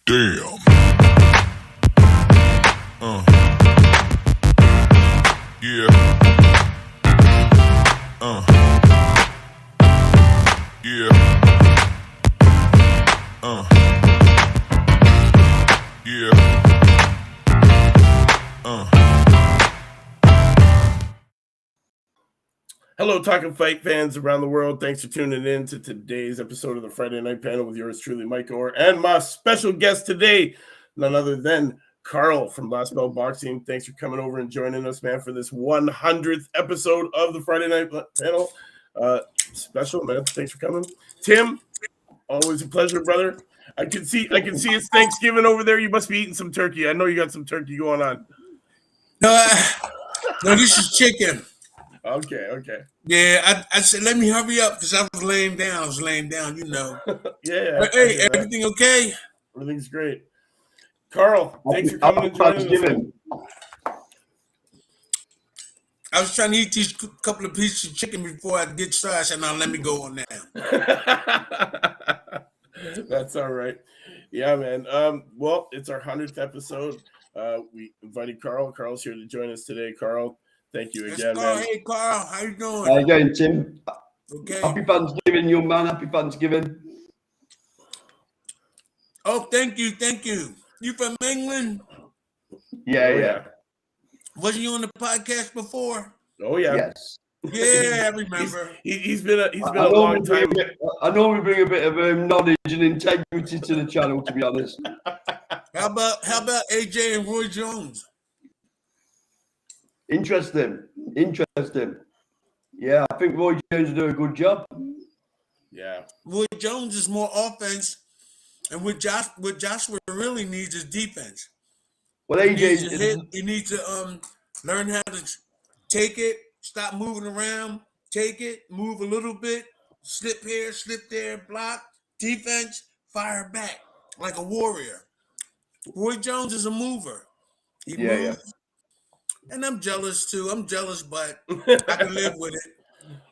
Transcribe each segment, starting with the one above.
Damn. Yeah. Yeah. Yeah. Hello, Talkin Fight fans around the world. Thanks for tuning in to today's episode of the Friday Night Panel with yours truly, Mike Orr, and my special guest today, none other than Carl from Last Bell Boxing. Thanks for coming over and joining us, man, for this 100th episode of the Friday Night Panel. Special, man. Thanks for coming. Tim, always a pleasure, brother. I can see it's Thanksgiving over there. You must be eating some turkey. I know you got some turkey going on. No, this is chicken. Okay. Yeah, I said, let me hurry up because I was laying down, you know. Yeah. But, hey, everything okay? Everything's great. Carl, thanks for coming and joining us. I was trying to eat these couple of pieces of chicken before I get started. I said, now let me go on now. That's all right. Yeah, man. Well, it's our 100th episode. We invited Carl. Carl's here to join us today. Carl, thank you again, man. Hey, Carl, how you doing? How you going, Tim? Okay. Happy Thanksgiving, young man. Happy Thanksgiving. Oh, thank you. You from England? Yeah. Wasn't you on the podcast before? Oh yeah. Yes. Yeah, I remember. He's been a long time. I normally bring a bit of knowledge and integrity to the channel, to be honest. How about AJ and Roy Jones? Interesting. Yeah, I think Roy Jones will do a good job. Yeah. Roy Jones is more offense, and what Joshua really needs is defense. Well, AJ, he needs to learn how to take it, stop moving around, take it, move a little bit, slip here, slip there, block, defense, fire back like a warrior. Roy Jones is a mover. He moves. Yeah. And I'm jealous too. But I can live with it.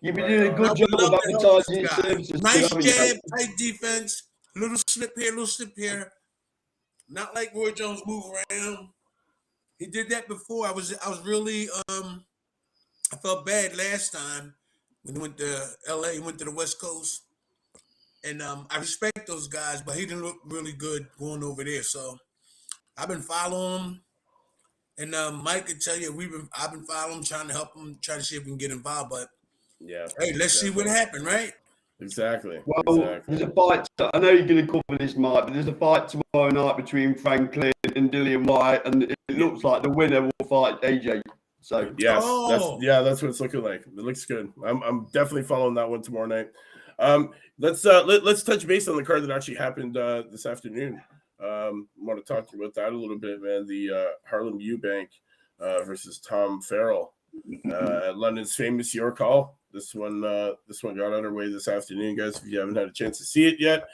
You've been doing a good job of advertising services. Nice jab, tight defense, little slip here. Not like Roy Jones move around. He did that before. I was really I felt bad last time when he went to LA, he went to the West Coast. And I respect those guys, but he didn't look really good going over there. So I've been following him. And Mike can tell you I've been following him, trying to help him, trying to see if we can get involved. But yeah, hey, let's see what happened, right? Exactly. Well, there's a fight. I know you're going to cover this, Mike, but there's a fight tomorrow night between Franklin and Dillian White, and it looks like the winner will fight AJ. So yes, that's what it's looking like. It looks good. I'm definitely following that one tomorrow night. Let's touch base on the card that actually happened this afternoon. I want to talk to you about that a little bit, man. The Harlem Eubank versus Tom Farrell at London's famous York Hall. This one got underway this afternoon, guys. If you haven't had a chance to see it yet,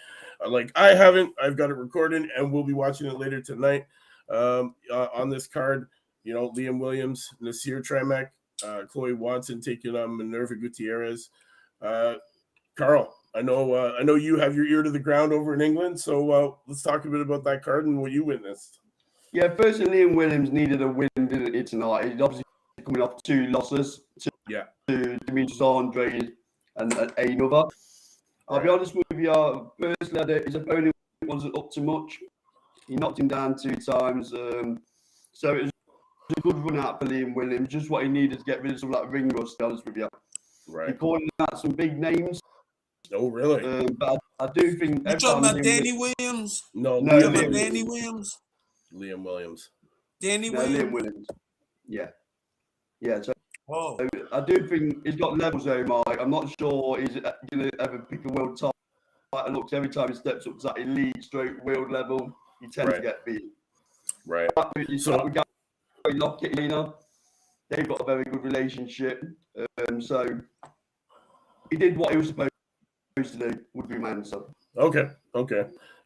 like I haven't, I've got it recorded, and we'll be watching it later tonight. On this card, you know, Liam Williams, Nasir Tramek, Chloe Watson taking on Minerva Gutierrez. Carl, I know you have your ear to the ground over in England, so let's talk a bit about that card and what you witnessed. Yeah, first Liam Williams needed a win, didn't he, tonight? He's obviously coming off 2 losses to Demetrius Andre and another. I'll be honest with you, firstly, his opponent wasn't up to much. He knocked him down 2 times. So it was a good run out for Liam Williams, just what he needed to get rid of some of that ring rust, to be honest with you. Right. He called out some big names. Oh, really? But I do think... You talking about Danny Williams? No, Liam Danny Williams? Liam Williams. Danny Williams? Liam Williams. Yeah, so oh. I do think he's got levels though, Mike. I'm not sure he's going to ever pick a world title. Looks every time he steps up to that elite stroke world level, he tends to get beat. Right. So we got Lockett, you know, they've got a very good relationship. So he did what he was supposed to do, would be my answer. Okay.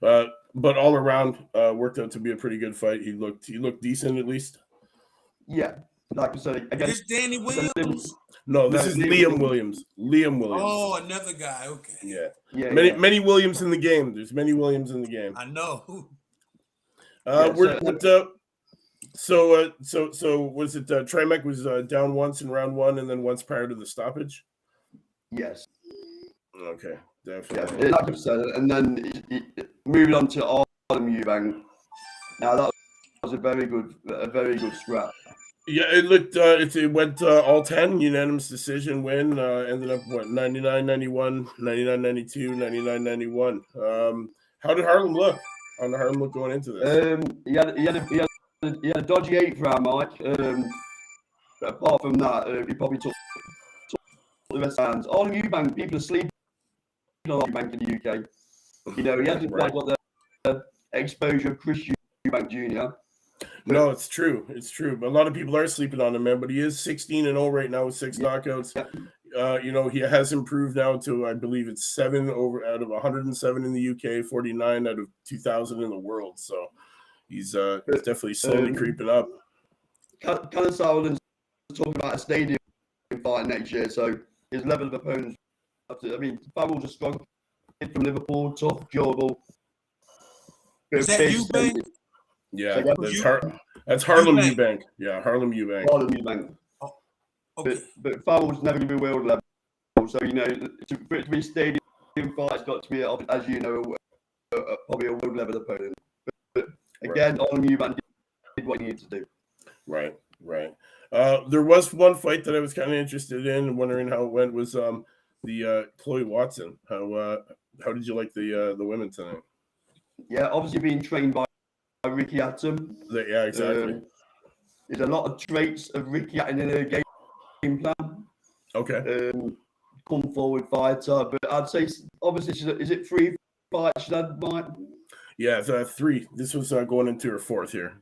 But all around, worked out to be a pretty good fight. He looked decent at least. Yeah. Like I said, again, is this Danny Williams? No, this is Liam Williams. Liam Williams. Oh, another guy. Okay. Yeah. Many Williams in the game. There's many Williams in the game. I know. So was it Trimac was down once in round one and then once prior to the stoppage? Yes. Okay, Yeah, definitely. like I said, and then moving on to Artem Eubank. Now that was a very good scrap. Yeah, it looked it went all 10 unanimous decision win. Ended up 99-91, 99-92, 99-91. How did Harlem look? How did Harlem look going into this? He had a dodgy 8th round, Mike. But apart from that, he probably took the best hands. Artem Eubank, people are sleeping on Eubank in the UK. He hasn't quite got the exposure of Chris Eubank Jr. No, it's true. It's true. But a lot of people are sleeping on him, man. But he is 16-0 right now with 6 knockouts. Yeah. He has improved now to, I believe it's 7 out of 107 in the UK, 49 out of 2,000 in the world. So he's definitely slowly creeping up. Callum Sauerland's talking about a stadium fight next year, so his level of opponents. Farrell's a strong kid from Liverpool, tough, durable. Is that Eubank? Yeah, that's Harlem Eubank. Yeah, Harlem Eubank. Harlem Eubank. Oh, okay. But Farrell's never going to be world level, so for it to be a stadium fight, it's got to be, as you know, probably a world level opponent. But again, Harlem Eubank did what he needed to do. Right. There was one fight that I was kind of interested in and wondering how it went. Was the Chloe Watson. How did you like the women tonight? Yeah, obviously being trained by Ricky Hatton. Yeah, exactly. There's a lot of traits of Ricky Hatton in her game plan. Okay. Come forward fighter, but I'd say obviously is it 3 fights she had, Mike? Yeah, 3. This was going into her 4th here.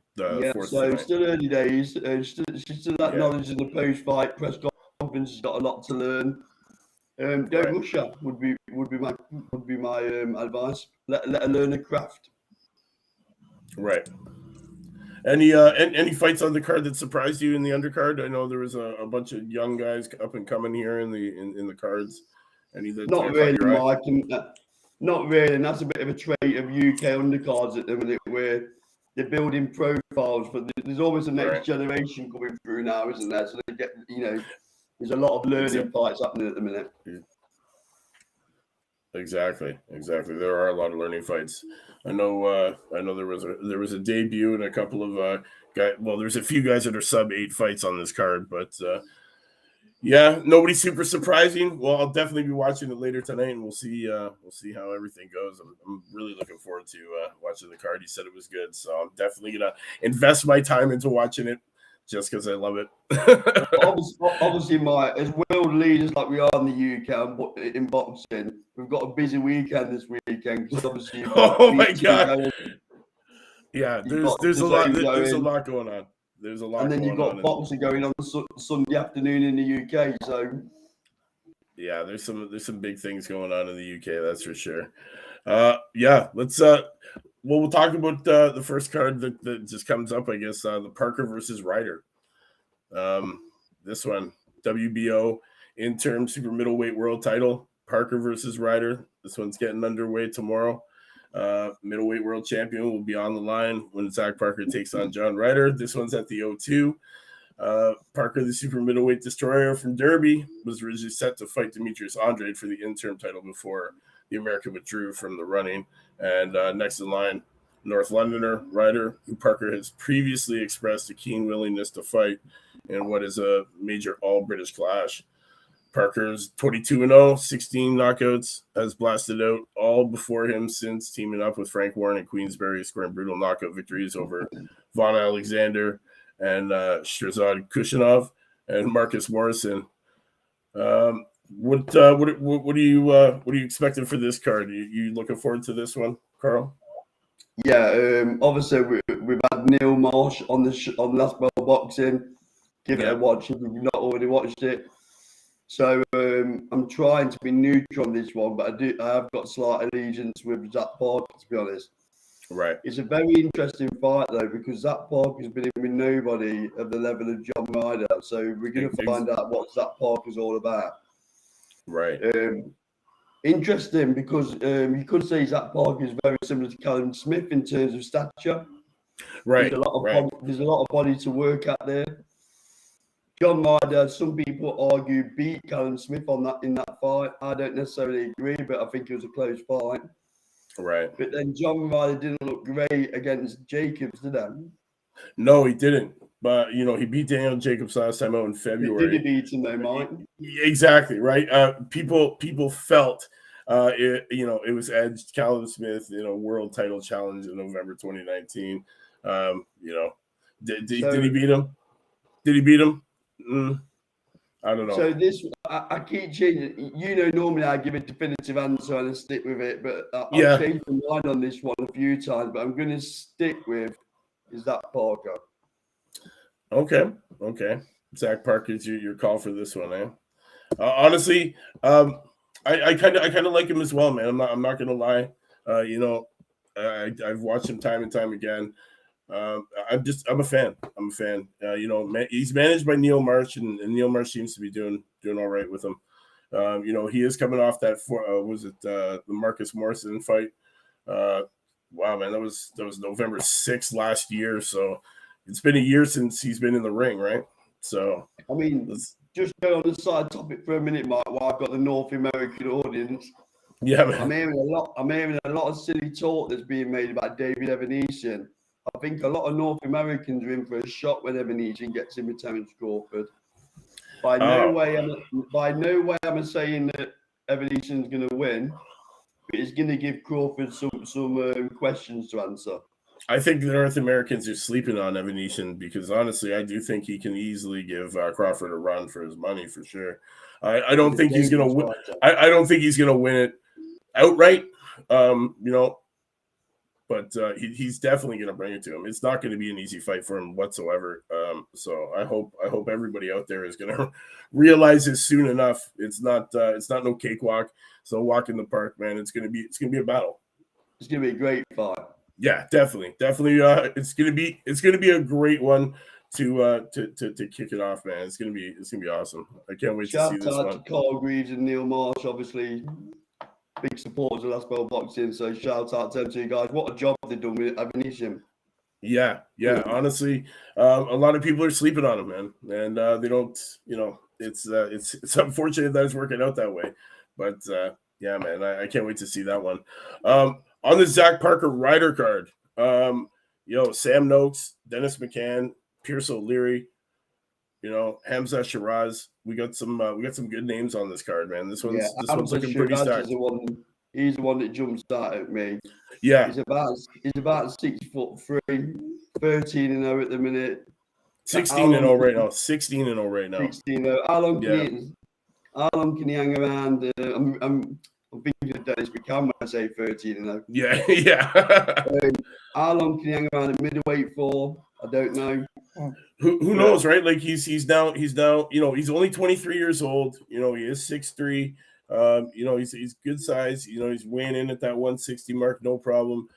Fourth so tonight. Still early days. She's still that knowledge in the post-fight press conference. She's got a lot to learn. Don't rush her would be my advice. Let her learn a craft. Right. Any fights on the card that surprised you in the undercard? I know there was a bunch of young guys up and coming here in the cards. Any that not really, Mike. Not really, and that's a bit of a trait of UK undercards at the minute, where they're building profiles, but there's always a next generation coming through now, isn't there? So they get, there's a lot of learning fights happening at the minute. Exactly. There are a lot of learning fights. I know there was a debut and a couple of guys. Well, there's a few guys that are sub 8 fights on this card, but nobody super surprising. Well, I'll definitely be watching it later tonight, and we'll see how everything goes. I'm really looking forward to watching the card. You said it was good, so I'm definitely gonna invest my time into watching it just because I love it. obviously, as world leaders like we are in the UK in boxing, we've got a busy weekend this weekend because obviously. Oh my god! Yeah, there's a lot going on. There's a lot, and then you've got boxing going on Sunday afternoon in the UK. So, yeah, there's some big things going on in the UK. That's for sure. Let's. We'll talk about the first card that just comes up. I guess the Parker versus Ryder. This one, WBO interim super middleweight world title. Parker versus Ryder. This one's getting underway tomorrow. Middleweight world champion will be on the line when Zach Parker takes on John Ryder. This one's at the O2. Parker, the super middleweight destroyer from Derby, was originally set to fight Demetrius Andrade for the interim title before the American withdrew from the running. And next in line, North Londoner Ryder, who Parker has previously expressed a keen willingness to fight in what is a major all-British clash. Parker's 22-0, 16 knockouts, has blasted out all before him since teaming up with Frank Warren in Queensberry, scoring brutal knockout victories over Von Alexander and Shirzad Kushanov and Marcus Morrison. What are you expecting for this card? You looking forward to this one, Carl? Yeah, obviously we've had Neil Marsh on Last World Boxing. Give it a watch if you've not already watched it. So I'm trying to be neutral on this one, but I have got slight allegiance with Zach Parker, to be honest. Right. It's a very interesting fight though, because Zach Parker's been in with nobody of the level of John Ryder. So we're going to find out what Zach Parker's all about. Right. Interesting because you could say Zach Parker is very similar to Callum Smith in terms of stature. Right. There's a lot of body to work at there. John Ryder, some people argue, beat Callum Smith in that fight. I don't necessarily agree, but I think it was a close fight. Right. But then John Ryder didn't look great against Jacobs, did he? No, he didn't. But he beat Daniel Jacobs last time out in February. Did he beat him though, Mike? Exactly right. People felt it was edged. Callum Smith, world title challenge in November 2019. Did he beat him? Did he beat him? I don't know. So I keep changing. Normally I give a definitive answer and I stick with it, but I've changed my mind on this one a few times. But I'm going to stick with Zach Parker. Okay. Zach Parker's your call for this one, eh? Honestly, I kind of like him as well, man. I'm not gonna lie. I've watched him time and time again. I'm a fan. He's managed by Neil Marsh, and Neil Marsh seems to be doing all right with him. He is coming off that the Marcus Morrison fight. Wow, man, that was November 6th last year. So it's been a year since he's been in the ring, right? So I mean, just go on the side topic for a minute, Mike. While I've got the North American audience. Yeah, man. I'm hearing a lot of silly talk that's being made about David Evanesian. I think a lot of North Americans are in for a shock when Evanesian gets in with Terence Crawford. By no way am I saying that Evanesian's going to win, but it's going to give Crawford some questions to answer. I think the North Americans are sleeping on Evanesian because honestly, I do think he can easily give Crawford a run for his money for sure. I don't think he's going to win. I don't think he's going to win it outright. But he's definitely going to bring it to him. It's not going to be an easy fight for him whatsoever. So I hope everybody out there is going to realize this soon enough. It's not no cakewalk. So walk in the park, man. It's going to be a battle. It's going to be a great fight. Yeah, definitely. It's going to be a great one to kick it off, man. It's going to be awesome. I can't wait to see this one. Shout out to Carl Greaves and Neil Marsh, obviously. Big supporters of Last Bell Boxing, so shout out to them two guys. What a job they've done with Evanesian. Yeah. Honestly, a lot of people are sleeping on him, man, and they don't. It's unfortunate that it's working out that way, but yeah, man, I can't wait to see that one. On the Zach Parker rider card, Sam Noakes, Dennis McCann, Pierce O'Leary, Hamza Shiraz. We got some good names on this card, man. This one's looking pretty stacked. He's the one that jumps out at me. Yeah. He's about 6'3", 13-0 at the minute. 16-0 right now. 16-0 right now. 16-0. How long can he hang around? I'm thinking of Dennis McCann when I say 13-0. Yeah. How long can he hang around at middleweight for? I don't know. Who knows, right? Like he's now, he's only 23 years old. He is 6'3". He's good size. He's weighing in at that 160 mark, no problem.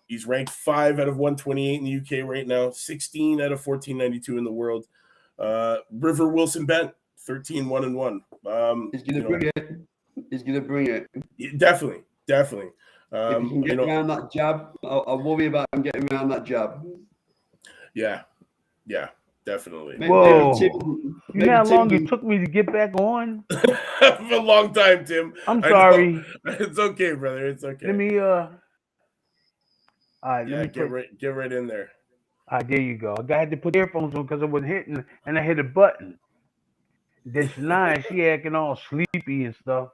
He's ranked 5 out of 128 in the UK right now, 16 out of 1492 in the world. River Wilson Bent, 13-1-1. He's gonna bring it. He's gonna bring it. Definitely. If he can get around that jab, I'll worry about him getting around that jab. Yeah, definitely. Whoa! You know how long it took me to get back on? A long time, Tim. I'm sorry. It's okay, brother. It's okay. Let me all right. Yeah, get right in there. All right, there you go. I had to put earphones on because I wasn't hitting, and I hit a button. Then Shania, she acting all sleepy and stuff.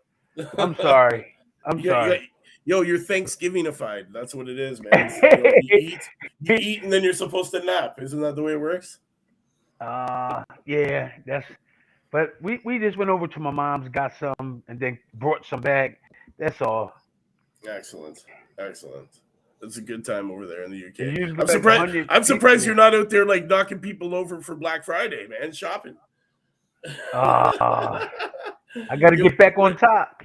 I'm sorry. I'm sorry. You're Thanksgiving-ified. That's what it is, man. You eat, and then you're supposed to nap. Isn't that the way it works? Yeah, but we just went over to my mom's, got some, and then brought some back. That's all. Excellent. It's a good time over there in the UK. I'm surprised you're not out there like knocking people over for Black Friday, man, shopping. I got to get back on top.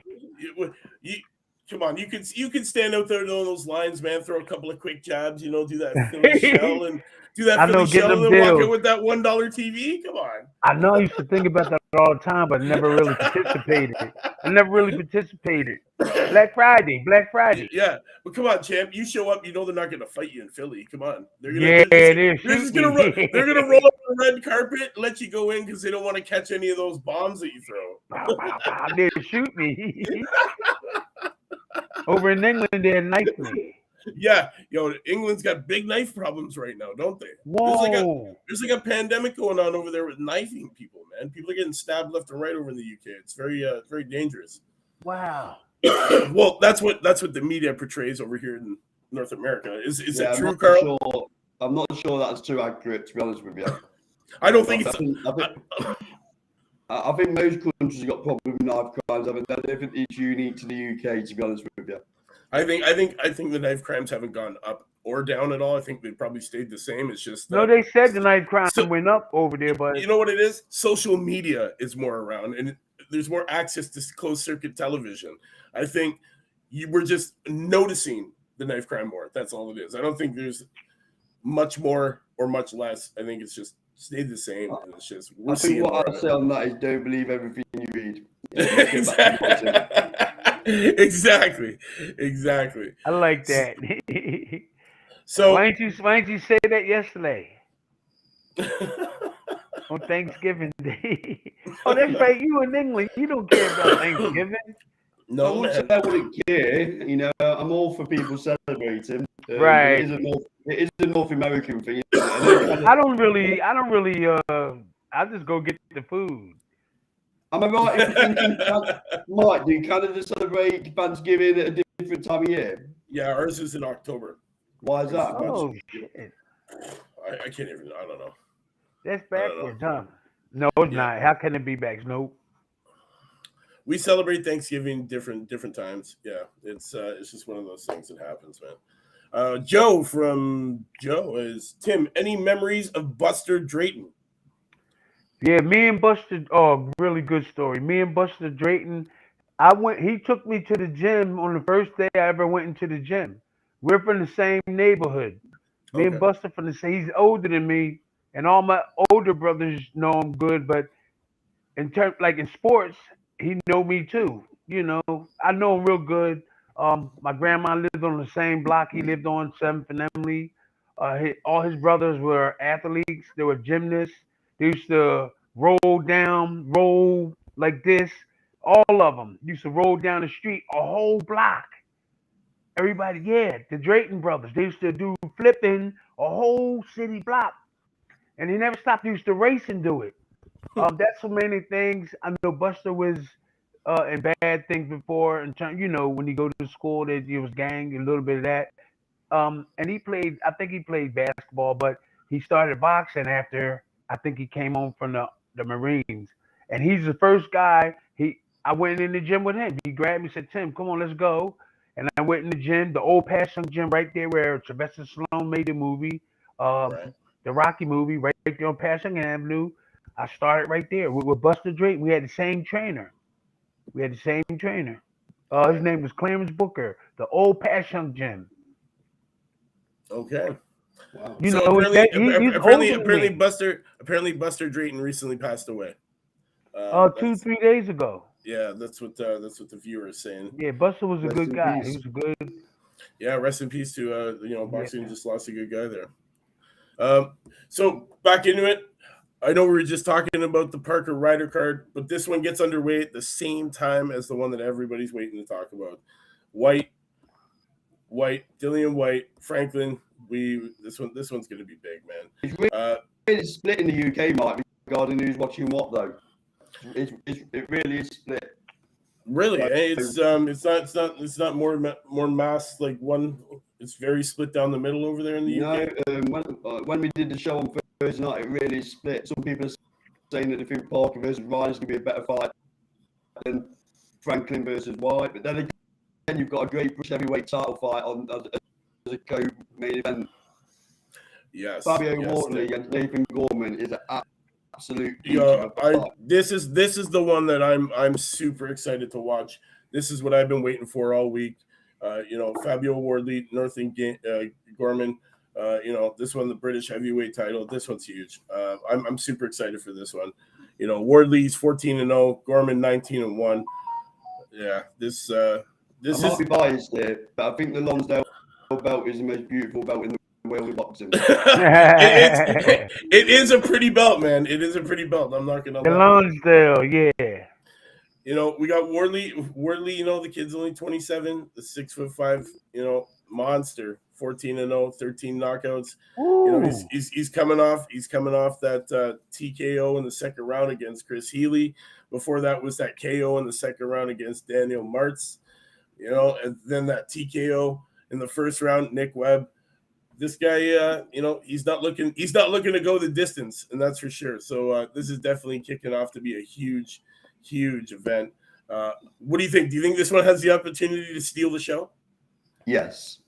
Come on, you can stand out there on those lines, man. Throw a couple of quick jabs, do that Philly shell and then walk in with that $1 TV. Come on. I know I used to think about that all the time, but never really participated. I never really participated. Black Friday. Yeah, but come on, champ. You show up, you know they're not going to fight you in Philly. Come on, Yeah, they'll they're just shoot gonna me. they're gonna roll up the red carpet, let you go in because they don't want to catch any of those bombs that you throw. Pow, pow, pow. They'll shoot me. Over in England, they'll knife me. Yeah, England's got big knife problems right now, don't they? Whoa. There's like a pandemic going on over there with knifing people, man. People are getting stabbed left and right over in the UK. It's very dangerous. Wow. Well, that's what the media portrays over here in North America. Is that true, Carl? I'm not sure that's too accurate, to be honest with you. I don't think I think most countries have got problems with knife crimes. I don't think it's unique to the UK, to be honest with you. I think the knife crimes haven't gone up or down at all. I think they probably stayed the same. It's just no, they said the knife crime went up over there, but you know what it is? Social media is more around, and there's more access to closed circuit television. I think we're just noticing the knife crime more. That's all it is. I don't think there's much more or much less. I think it's just stayed the same. And it's just I think what I'd say on that is don't believe everything you read. Exactly. I like that. So why didn't you say that yesterday? On Thanksgiving Day. Oh, that's right. You in England. You don't care about Thanksgiving. No, I wouldn't care. I'm all for people celebrating. Right. It is a North American thing. I don't really. I just go get the food. Am I right in thinking, Mike, do Canada celebrate Thanksgiving at a different time of year? Yeah, ours is in October. Why is that? Oh, shit. I can't even, I don't know. That's backwards, huh? No, it's not. How can it be back? Nope. We celebrate Thanksgiving different times. Yeah, it's just one of those things that happens, man. Joe is Tim. Any memories of Buster Drayton? Yeah, me and Buster. Oh, really good story. Me and Buster Drayton. He took me to the gym on the first day I ever went into the gym. We're from the same neighborhood. Me and Buster from the same. He's older than me, and all my older brothers know him good. But in sports, he know me too. I know him real good. My grandma lived on the same block he lived on, 7th and Emily. All his brothers were athletes. They were gymnasts. They used to roll like this. All of them used to roll down the street, a whole block. Everybody, the Drayton brothers. They used to do flipping a whole city block. And they never stopped. They used to race and do it. That's so many things. I know Buster was in bad things before. In terms, when he go to school, there was gang, a little bit of that. And he played. I think he played basketball, but he started boxing after. I think he came home from the Marines, and he's the first guy. I went in the gym with him. He grabbed me, said, "Tim, come on, let's go." And I went in the gym, the old Passion gym, right there where Sylvester Stallone made the movie, the Rocky movie, right there on Passion Avenue. I started right there with Buster Drayton. We had the same trainer. His name was Clarence Booker, the old Passion gym. Okay. Wow. Apparently Buster Drayton recently passed away. 2-3 days ago. Yeah, that's what the viewer is saying. Yeah, Buster was a good guy. He was a good. Yeah, rest in peace to boxing just lost a good guy there. So back into it. I know we were just talking about the Parker Ryder card, but this one gets underway at the same time as the one that everybody's waiting to talk about. White, Dillian White, Franklin. This one's going to be big, man. It's really split in the UK, Mike, regarding who's watching what, though. It really is split. Really, it's not more mass like one. It's very split down the middle over there in the UK. When we did the show on Thursday night, it really split. Some people are saying that they think Parker versus Ryan is going to be a better fight than Franklin versus White. But then again, you've got a great British heavyweight title fight on as a co-main event. Yes, Fabio Wardley against Nathan Gorman is an absolute. This is the one that I'm super excited to watch. This is what I've been waiting for all week. Fabio Wardley, Nathan Gorman. This one, the British heavyweight title. This one's huge. I'm super excited for this one. Wardley's 14-0, Gorman 19-1. Yeah, this I is might be biased there, but I think the Lonsdale belt is the most beautiful belt in the world of boxing. it is a pretty belt, man. It is a pretty belt. I'm not gonna The lie. Lonsdale, yeah. You know, we got Wardley. You know, the kid's only 27, the 6'5", you know, monster, 14-0, 13 knockouts. You know, Ooh. he's coming off that TKO in the second round against Chris Healy. Before that was that KO in the second round against Daniel Martz. You know, and then that TKO in the first round, Nick Webb. This guy, you know, he's not looking to go the distance, and that's for sure. So this is definitely kicking off to be a huge event. What do you think? Do you think this one has the opportunity to steal the show? Yes.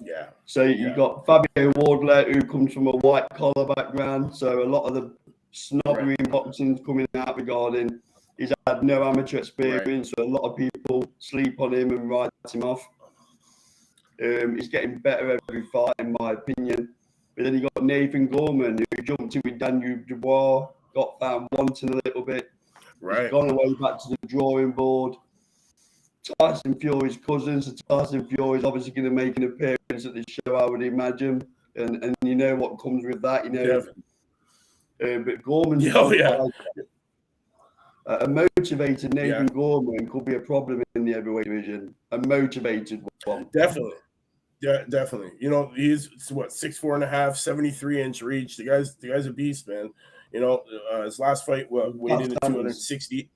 Yeah. So you got Fabio Wardley, who comes from a white collar background. So a lot of the snobbery in boxing is coming out regarding he's had no amateur experience. So a lot of people sleep on him and write him off. He's getting better every fight, in my opinion. But then you got Nathan Gorman, who jumped in with Daniel Dubois, got found wanting a little bit. Right. He's gone away back to the drawing board. Tyson Fury's cousin, so Tyson Fury's obviously going to make an appearance at the show, I would imagine. And you know what comes with that, you know. But Gorman's a motivated Nathan Gorman could be a problem in the heavyweight division. A motivated one. Definitely. Yeah, definitely. You know, he's what, 6'4.5", 73-inch reach. The guy's a beast, man. You know, his last fight weighed in at 260.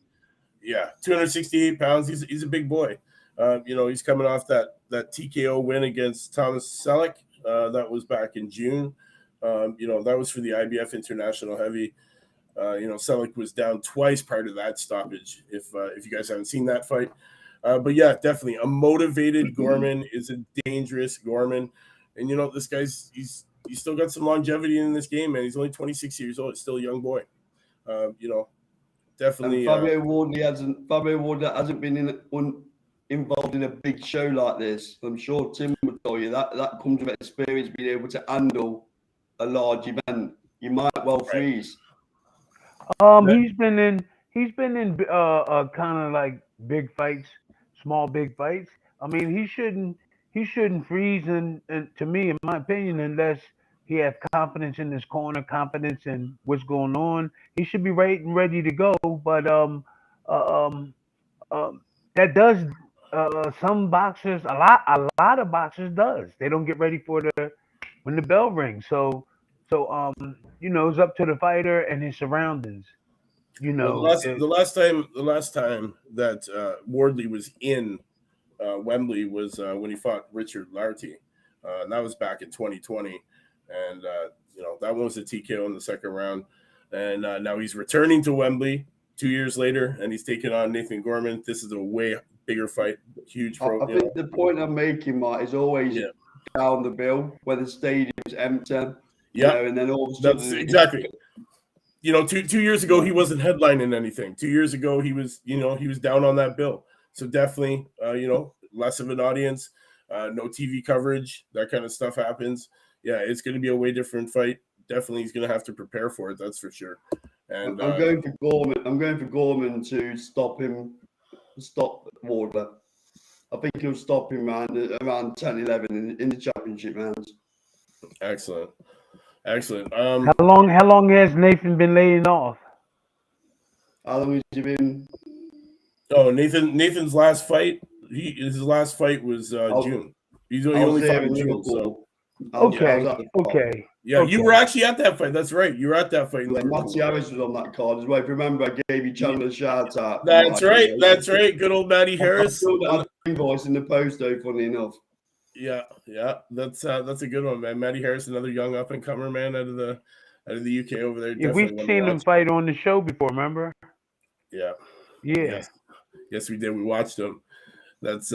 Yeah, 268 pounds. He's a big boy. You know, he's coming off that TKO win against Thomas Selleck. That was back in June. You know, that was for the IBF International Heavy. You know, Selleck was down twice prior to that stoppage. If you guys haven't seen that fight. But yeah, definitely a motivated Gorman is a dangerous Gorman. And, you know, this guy's he's still got some longevity in this game, man. He's only 26 years old. He's still a young boy. You know, definitely. And Fabio Wardley hasn't been involved in a big show like this. I'm sure Tim would tell you that comes with experience, being able to handle a large event. You might well freeze. He's been in kind of like big fights, small big fights. I mean, he shouldn't freeze, and to me, in my opinion, unless he has confidence in his corner, confidence in what's going on, he should be right and ready to go. But that does some boxers, a lot of boxers does. They don't get ready for when the bell rings. So you know, it's up to the fighter and his surroundings. You know, well, the last time that Wardley was in Wembley was when he fought Richard Lartey. And that was back in 2020, and you know, that one was a TKO in the second round. And now he's returning to Wembley 2 years later, and he's taking on Nathan Gorman. This is a way bigger fight, huge. I think the point I'm making, Mark, is always down the bill where the stadium's empty. Yeah, and then all of a sudden, that's exactly. You know, two years ago he wasn't headlining anything. 2 years ago he was down on that bill. So definitely, you know, less of an audience, no TV coverage, that kind of stuff happens. Yeah, it's going to be a way different fight. Definitely, he's going to have to prepare for it. That's for sure. And I'm going for Gorman. I'm going for Gorman to stop Wardley. I think he'll stop him around 10-11 in the championship rounds. Excellent. How long has Nathan been laying off? How long has he been? Oh, Nathan's last fight. His last fight was June. He only fought in June. So. Okay. Yeah, okay. You were actually at that fight. That's right. You were at that fight. Matty Harris was on that card as well. If you remember, I gave you Chandler a shout out. That's right. That's right. Good old Matty Harris. I invoice in the post, though. Funny enough. Yeah. That's a good one, man. Matty Harris, another young up and comer, man, out of the UK over there. Yeah, we've seen him fight on the show before. Remember? Yeah. Yes, we did. We watched him. That's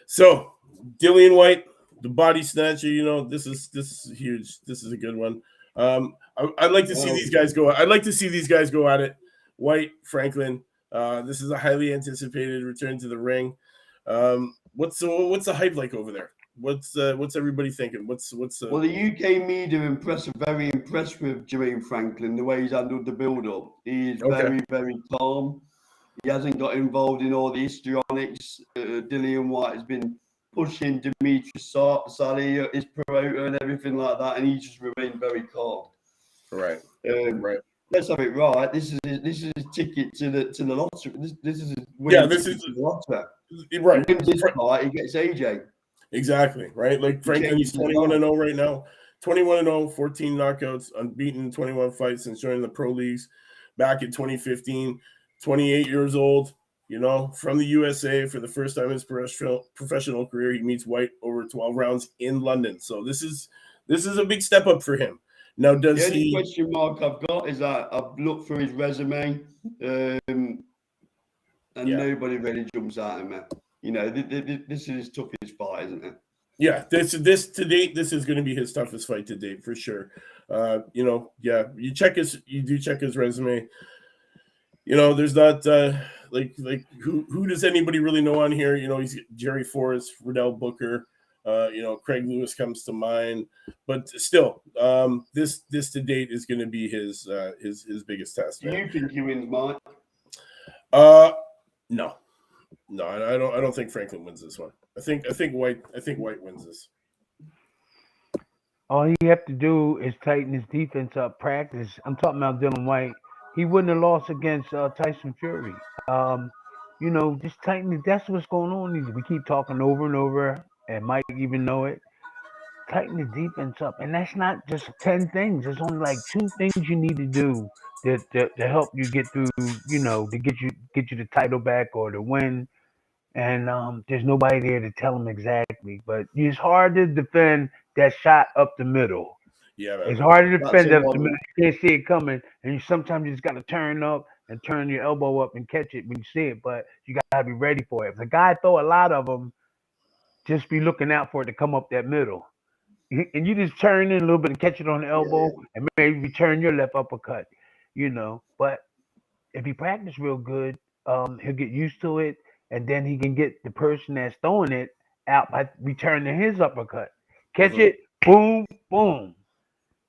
so Dillian White, the body snatcher. You know, this is huge. This is a good one. I'd like to see these guys go. I'd like to see these guys go at it. White, Franklin. This is a highly anticipated return to the ring. What's the hype like over there? What's everybody thinking? Well, the UK media very impressed with Jermaine Franklin, the way he's handled the build-up. He's very, very calm. He hasn't got involved in all the histrionics. Dillian White has been pushing Demetrius Sally, his promoter, and everything like that, and he just remained very calm. Right. Right. Let's have it right. This is his ticket to the lottery. This is his this is the lottery. Right. He wins this fight, he gets AJ. Exactly. Right. Like Franklin, he's 21-0 right now. 21-0, 14 knockouts, unbeaten, 21 fights since joining the pro leagues back in 2015. 28 years old. From the USA for the first time in his professional career. He meets White over 12 rounds in London. So this is a big step up for him. Now, the only question mark I've got is that I've looked through his resume, and nobody really jumps out at him. This is his toughest fight, isn't it? Yeah, this to date, this is going to be his toughest fight to date for sure. You do check his resume. There's not like who does anybody really know on here? He's Jerry Forrest, Riddell Booker, Craig Lewis comes to mind, but still, this to date is going to be his biggest test. Do you think he wins, Mike? No, I don't think Franklin wins this one. I think White wins this. All he have to do is tighten his defense up, practice. I'm talking about Dillian White. He wouldn't have lost against Tyson Fury. Just tighten it. That's what's going on. We keep talking over and over, and Mike even know it. Tighten the defense up, and that's not just 10 things. There's only like 2 things you need to do to help you get through. To get you the title back or to win. And there's nobody there to tell him exactly. But it's hard to defend that shot up the middle. Yeah, it's hard to defend up the middle. You can't see it coming, and sometimes you just got to turn up and turn your elbow up and catch it when you see it. But you got to be ready for it. If the guy throw a lot of them, just be looking out for it to come up that middle. And you just turn in a little bit and catch it on the elbow, and maybe return your left uppercut. But if he practice real good, he'll get used to it. And then he can get the person that's throwing it out by returning his uppercut. Catch it, boom, boom.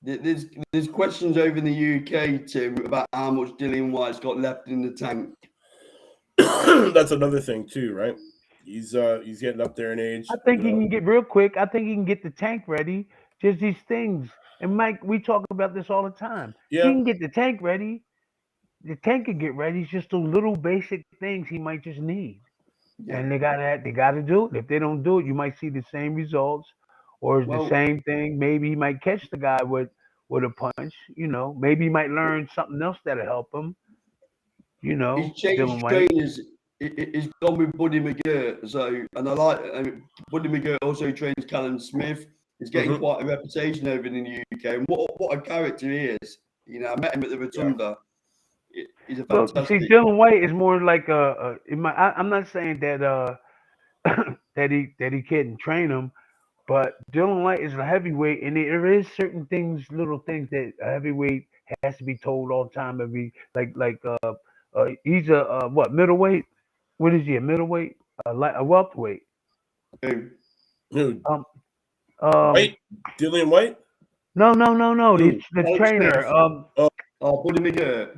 There's questions over in the UK, Tim, about how much Dillian White's got left in the tank. That's another thing too, right? He's getting up there in age. I think he can get real quick. I think he can get the tank ready. Just these things. And Mike, we talk about this all the time. Yeah. He can get the tank ready. The tank can get ready. It's just those little basic things he might just need. Yeah. And they gotta do it. If they don't do it, you might see the same results, or the same thing. Maybe he might catch the guy with a punch. Maybe he might learn something else that'll help him. He's changed trainers. He's gone with Buddy McGirt. So, and Buddy McGirt also trains Callum Smith. He's getting quite a reputation over in the UK. And what a character he is. I met him at the Rotunda. Yeah. He's a fantastic. See, Dillian White is more like I'm not saying that that he couldn't train him, but Dillian White is a heavyweight, and there is certain things, little things that a heavyweight has to be told all the time. He's a middleweight? What is he? A middleweight? A welterweight? Who? White? Dillian White? No. The trainer. Buddy McGirt.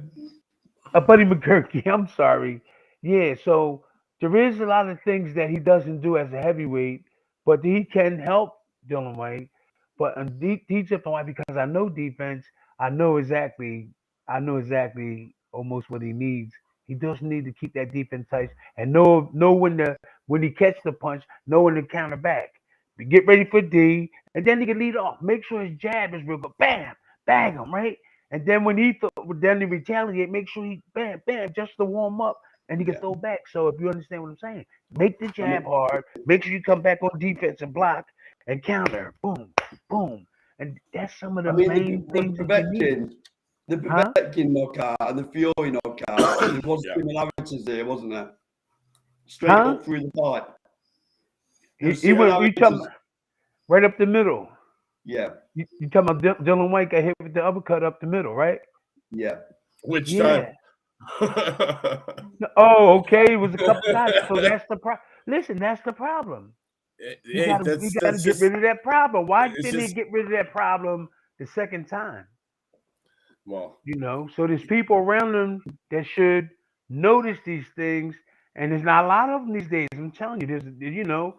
Buddy McGurk. I'm sorry. Yeah, so there is a lot of things that he doesn't do as a heavyweight, but he can help Dillian White. But DJ White, because I know defense, I know exactly almost what he needs. He does need to keep that defense tight and know when he catch the punch, know when to counter back. Get ready for D, and then he can lead off. Make sure his jab is real good. Bam, bang him, right? And then when he retaliate, make sure he bam, just to warm up, and he can throw back. So if you understand what I'm saying, make the jab hard. Make sure you come back on defense and block and counter. Boom, boom. And that's some of the main things that you need. The Povetkin knockout and the Fiore knockout, there was similarities there, wasn't there? Straight up through the fight. He went right up the middle. Yeah. You talking about Dillian White got hit with the uppercut up the middle, right? Yeah. Which time? Oh, okay. It was a couple times. So that's the problem. Listen, that's the problem. You got to get rid of that problem. Why didn't he get rid of that problem the second time? Well, so there's people around him that should notice these things, and there's not a lot of them these days. I'm telling you,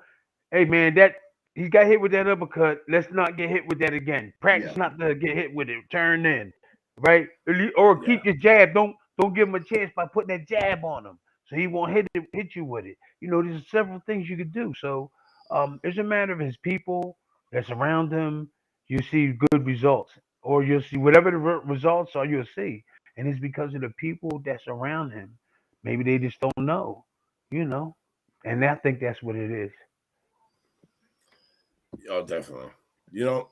hey man, that he got hit with that uppercut. Let's not get hit with that again. Practice not to get hit with it. Turn in, right? Or keep your jab. Don't give him a chance by putting that jab on him, so he won't hit you with it. There's several things you could do. So it's a matter of his people that's around him. You see good results, or you'll see whatever the results are. You'll see, and it's because of the people that's around him. Maybe they just don't know, you know, and I think that's what it is. Oh, definitely. That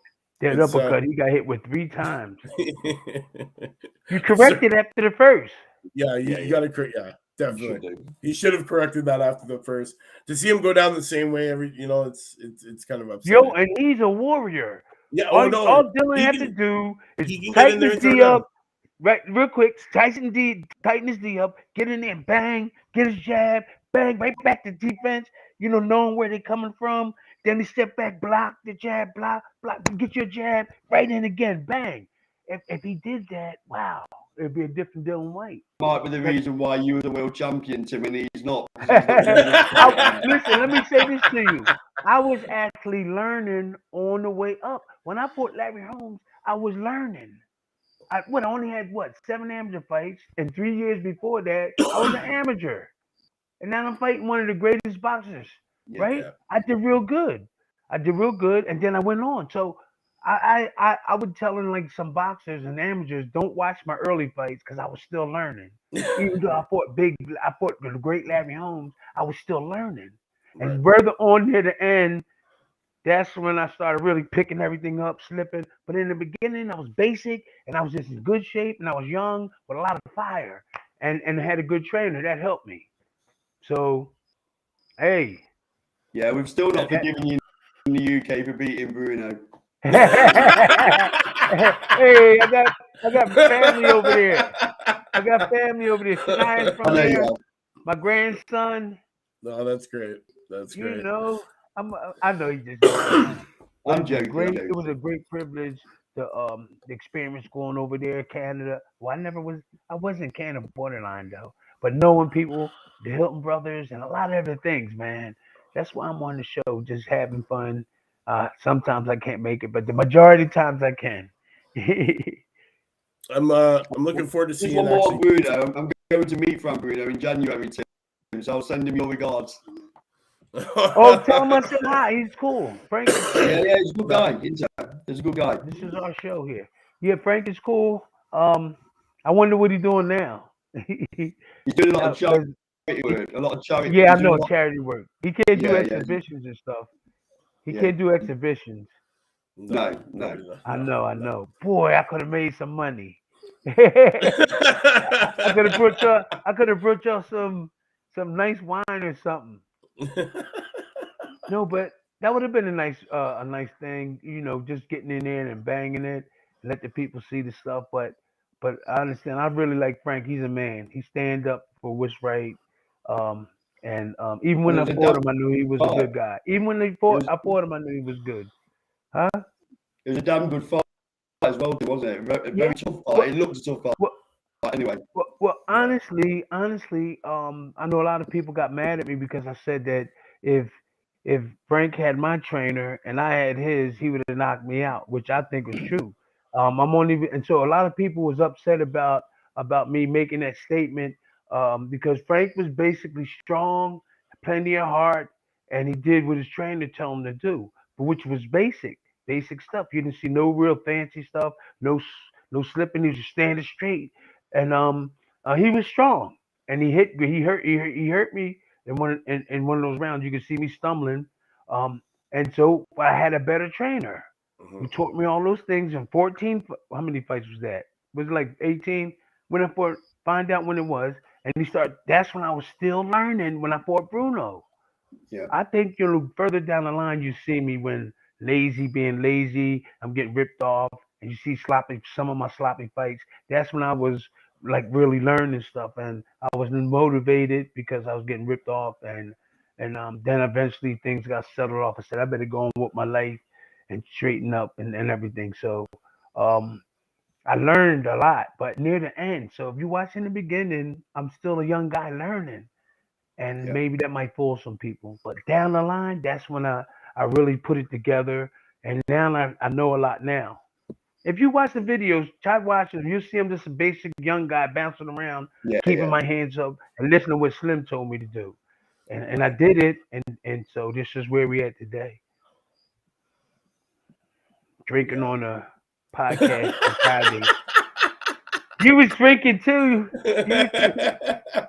It's uppercut he got hit with 3 times. You It's corrected after the first. yeah, you got to correct. Yeah, definitely. He should have corrected that after the first. To see him go down the same way it's kind of upsetting. Yo, and he's a warrior. Yeah. All, Oh no, all Dylan had to do is he can get in tighten there his and throw D down. up, right, real quick. Tighten his D up, get in there, bang, get his jab, bang, right back to defense. Knowing where they're coming from. Then he step back, block the jab, block, get your jab, right in again, bang. If he did that, wow, it'd be a different Dylan White. Might be the reason why you were the world champion, Tim, and he's not. Listen, let me say this to you. I was actually learning on the way up. When I fought Larry Holmes, I was learning. I only had 7 amateur fights, and 3 years before that, I was an amateur, and now I'm fighting one of the greatest boxers. Right? I did real good. And then I went on. So I would tell like some boxers and amateurs, don't watch my early fights because I was still learning. Even though I fought the great Larry Holmes, I was still learning. And further on near the end, that's when I started really picking everything up, slipping. But in the beginning, I was basic and I was just in good shape and I was young with a lot of fire and had a good trainer that helped me. So, hey. Yeah, we've still not forgiven you in the UK for beating Bruno. Hey, I got family over there. Shania's from there. My grandson. No, that's great. That's great. I know you just joking. I'm joking. It was a great privilege to the experience going over there, Canada. Well, I wasn't Canada borderline though, but knowing people, the Hilton brothers, and a lot of other things, man. That's why I'm on the show, just having fun. Sometimes I can't make it, but the majority of times I can. I'm looking forward to seeing one more Bruno. I'm going to meet Frank Bruno in January, Tim, so I'll send him your regards. Oh, tell him I said hi. He's cool. Frank is cool. Yeah, he's a good guy. He's a good guy. This is our show here. Yeah, Frank is cool. I wonder what he's doing now. He's doing a lot of charity work. Yeah, I know charity work. He can't do exhibitions and stuff. He can't do exhibitions. No. I know. Boy, I could have made some money. I could have brought y'all some nice wine or something. No, but that would have been a nice thing, just getting in there and banging it and let the people see the stuff. But I understand. I really like Frank. He's a man. He stand up for what's right. Even when I fought him, I knew he was a good guy. Even when I fought him, I knew he was good. Huh? It was a damn good fight as well, wasn't it? Very tough fight. It looked a tough fight. But anyway. Well, honestly, I know a lot of people got mad at me because I said that if Frank had my trainer and I had his, he would have knocked me out, which I think was true. And so a lot of people was upset about me making that statement because Frank was basically strong, plenty of heart, and he did what his trainer told him to do, but which was basic stuff. You didn't see no real fancy stuff, no slipping. He was just standing straight, and he was strong, and he hurt me in one of those rounds. You could see me stumbling, and so I had a better trainer who taught me all those things. And 14, how many fights was that? Was it like 18? When I fought, find out when it was, and he started. That's when I was still learning when I fought Bruno. Yeah. I think further down the line you see me when being lazy, I'm getting ripped off, and you see some of my sloppy fights. That's when I was like really learning stuff, and I was motivated because I was getting ripped off, and then eventually things got settled off. I said I better go on with my life and straighten up and everything. So I learned a lot, but near the end. So if you watch in the beginning, I'm still a young guy learning, and maybe that might fool some people. But down the line, that's when I really put it together, and now I know a lot now. If you watch the videos, try watching them. You see him just a basic young guy bouncing around, Yeah, keeping yeah. my hands up and listening to what Slim told me to do. And I did it, and so this is where we at today. Drinking on a podcast on Friday. You was drinking too.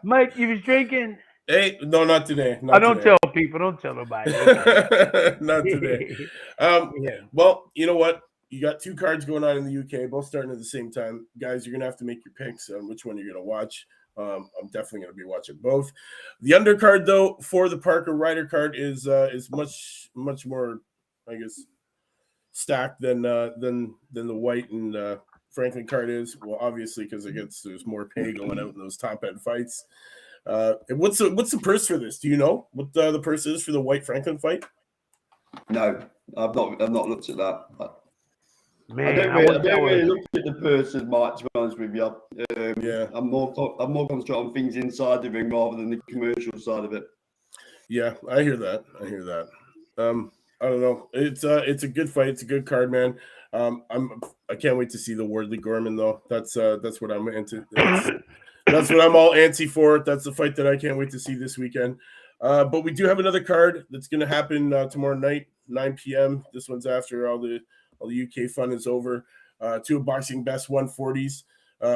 Mike, you was drinking. Hey, no, not today. I Not don't today. tell people. Don't tell nobody. Okay. Not today. Yeah. Well, you know what? You got two cards going on in the UK, both starting at the same time. Guys, you're gonna have to make your picks on which one you're gonna watch. I'm definitely gonna be watching both. The undercard, though, for the Parker Ryder card is much more, I guess, stacked than the White and Franklin card is. Well, obviously, because there's more pay going out in those top end fights. What's the purse for this? Do you know what the purse is for the White Franklin fight? No, I've not looked at that. Man, I don't really look at the purse as much, to be honest with you. I'm more concentrated on things inside the ring rather than the commercial side of it. Yeah, I hear that. I don't know. It's a good fight. It's a good card, man. I can't wait to see the Wardley Gorman though. That's what I'm into. That's what I'm all antsy for. That's the fight that I can't wait to see this weekend. But we do have another card that's going to happen tomorrow night, 9 p.m. This one's after all the UK fun is over. Two of boxing best 140s.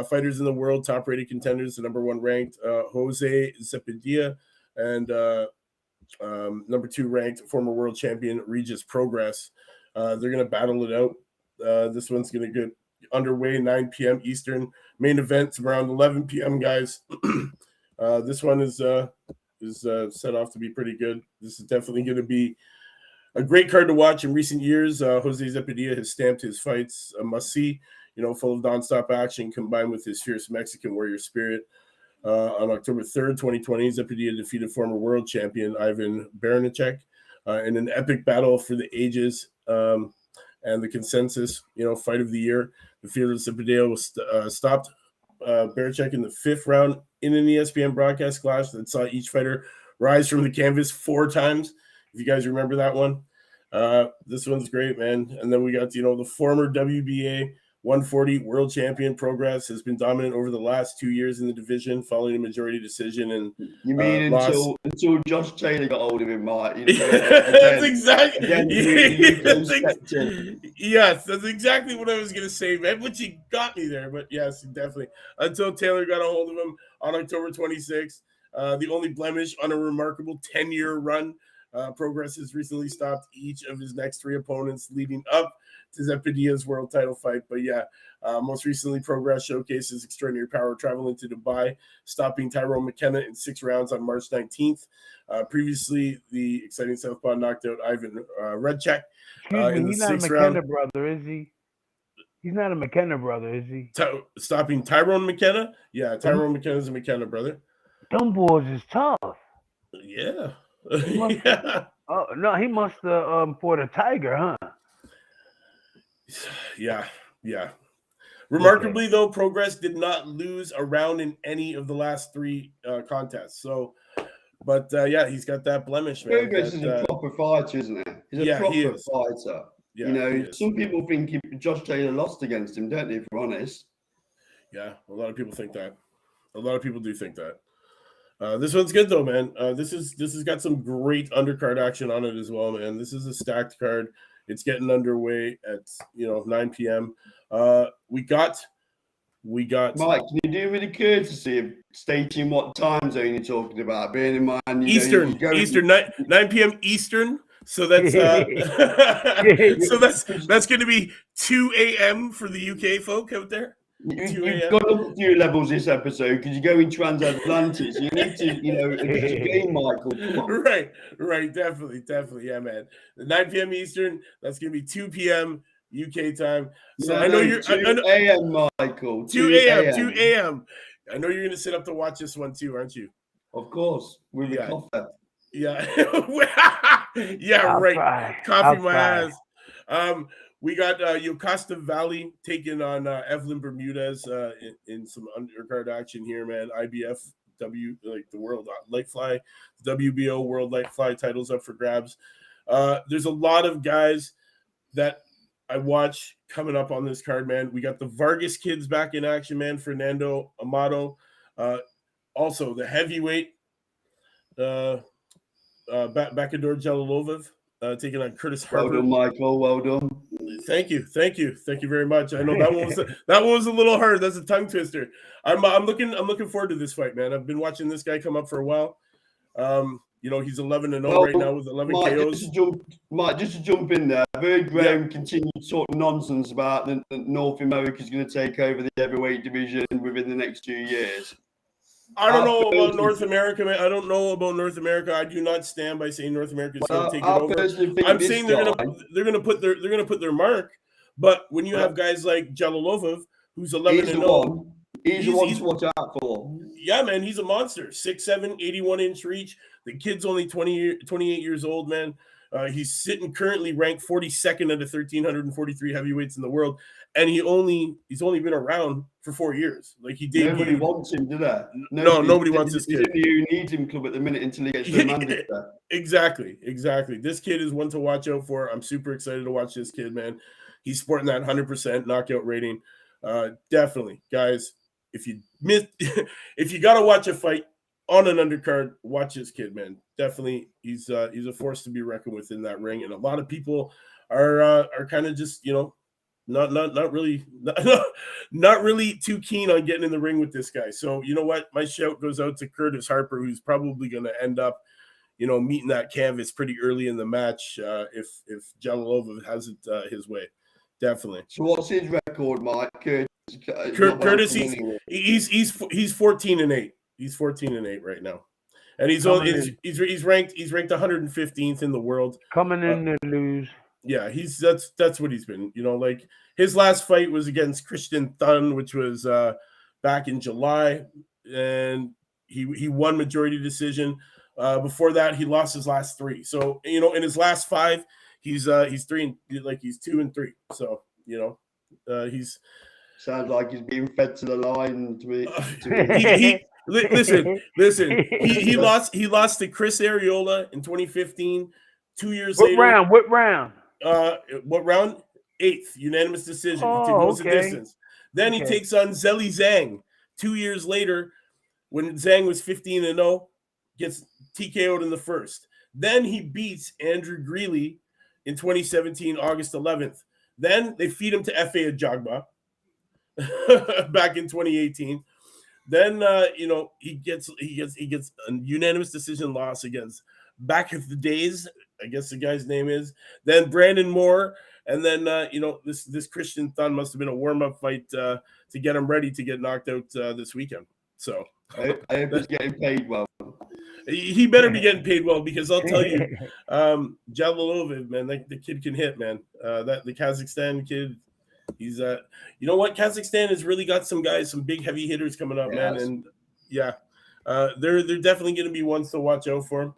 Fighters in the world, top-rated contenders, the number one ranked Jose Zepedilla, and number two ranked former world champion Regis Progress. They're going to battle it out. This one's going to get underway 9 p.m. Eastern. Main event's around 11 p.m. guys. This one is set off to be pretty good. This is definitely going to be a great card to watch. In recent years, Jose Zepedilla has stamped his fights a must-see, full of nonstop action combined with his fierce Mexican warrior spirit. On October 3rd, 2020, Zepedilla defeated former world champion Ivan Baranicek in an epic battle for the ages and the consensus, fight of the year. The fearless Zepedilla was stopped Baranicek in the fifth round in an ESPN broadcast clash that saw each fighter rise from the canvas 4 times. If you guys remember that one, this one's great, man. And then we got, the former WBA 140 world champion Progress has been dominant over the last 2 years in the division, following a majority decision. And you mean until Josh Taylor got hold of him, Mike? That's exactly. Yes, that's exactly what I was gonna say, man. But you got me there. But yes, definitely. Until Taylor got a hold of him on October 26th, the only blemish on a remarkable 10-year run. Progress has recently stopped each of his next 3 opponents leading up to Zepedilla's world title fight. But most recently, Progress showcased his extraordinary power traveling to Dubai, stopping Tyrone McKenna in 6 rounds on March 19th. Previously, the exciting southpaw knocked out Ivan Redchek in the 6th round. He's not a McKenna brother, is he? He's not a McKenna brother, is he? Stopping Tyrone McKenna? Yeah, Tyrone McKenna's a McKenna brother. Them boys is tough. Yeah. Yeah. Oh no, he must have fought a tiger, huh? Yeah. Remarkably, though, Progress did not lose a round in any of the last 3 contests. So, but he's got that blemish, man. Progress is a proper fighter, isn't he? He's a proper fighter. Yeah, some people think Josh Taylor lost against him, don't they? If we're honest. Yeah, a lot of people think that. A lot of people do think that. This one's good though, man. This has got some great undercard action on it as well, man. This is a stacked card. It's getting underway at 9 p.m. We got. Mike, can you do me the courtesy of stating what time zone you're talking about? Bearing in mind, Eastern 9 p.m. Eastern. So that's that's going to be 2 a.m. for the UK folk out there. You've got up a few levels this episode because you're going transatlantic. So you need to, adjust your game, Michael. Come on. Right, definitely, yeah, man. 9 p.m. Eastern. That's gonna be 2 p.m. UK time. So I know you're 2 a.m. Michael. 2 a.m. I know you're gonna sit up to watch this one too, aren't you? Of course, with the coffee. Yeah, yeah, right. Coffee my ass. We got Yocasta Valley taking on Evelyn Bermudez in some undercard action here, man. IBF like the World Light Fly, WBO World Light Fly titles up for grabs. There's a lot of guys that I watch coming up on this card, man. We got the Vargas kids back in action, man. Fernando Amato. Also, the heavyweight Bakador Jalolovov taking on Curtis Harper. Well done, Michael. Well done. Thank you very much. I know that one was a little hard. That's a tongue twister. I'm looking forward to this fight, man. I've been watching this guy come up for a while. He's 11-0 right now with 11 KOs. Just to jump in there, I've heard Graham continue to talk nonsense about that North America is going to take over the heavyweight division within the next 2 years. I don't know about North America, man. I don't know about North America. I do not stand by saying North America is going to take it over. I'm saying they're going to put their mark. But when you have guys like Jalolovov, who's 11-0, he's the one to watch out for. Yeah, man, he's a monster. 6'7", 81-inch reach. The kid's only 28 years old, man. He's sitting currently ranked 42nd out of 1,343 heavyweights in the world, and he's only been around for 4 years. Like he debuted. Nobody wants him, do they? Nobody wants this kid. Who needs him club at the minute until he gets remanded. Exactly. This kid is one to watch out for. I'm super excited to watch this kid, man. He's sporting that 100% knockout rating. Definitely, guys. If you gotta watch a fight on an undercard, watch this kid, man. Definitely, he's a force to be reckoned with in that ring. And a lot of people are kind of just not really too keen on getting in the ring with this guy. So you know what? My shout goes out to Curtis Harper, who's probably going to end up, meeting that canvas pretty early in the match if Jalolovov has it his way. Definitely. So what's his record, Mike? Curtis, he's 14-8. He's 14-8 right now, and he's ranked 115th in the world. Coming in to lose. Yeah, that's what he's been. Like his last fight was against Christian Thun, which was back in July, and he won majority decision. Before that, he lost his last 3. So in his last 5, he's 2-3. So he's. Sounds like he's being fed to the line to me. Listen. He lost to Chris Areola in 2015. 2 years later. What round? What round? 8th unanimous decision. He goes the distance. Then he takes on Zeli Zhang 2 years later, when Zhang was 15-0, gets TKO'd in the first. Then he beats Andrew Greeley in 2017, August 11th. Then they feed him to Efe Ajagba back in 2018. Then he gets a unanimous decision loss against Back of the Days, I guess the guy's name is. Then Brandon Moore, and then this Christian Thun must have been a warm-up fight to get him ready to get knocked out this weekend. So I hope he's getting paid well. He better be getting paid well, because I'll tell you, Jalolovov, man, the kid can hit, man. The Kazakhstan kid, he's you know what? Kazakhstan has really got some guys, some big heavy hitters coming up, man. And they're definitely going to be ones to watch out for.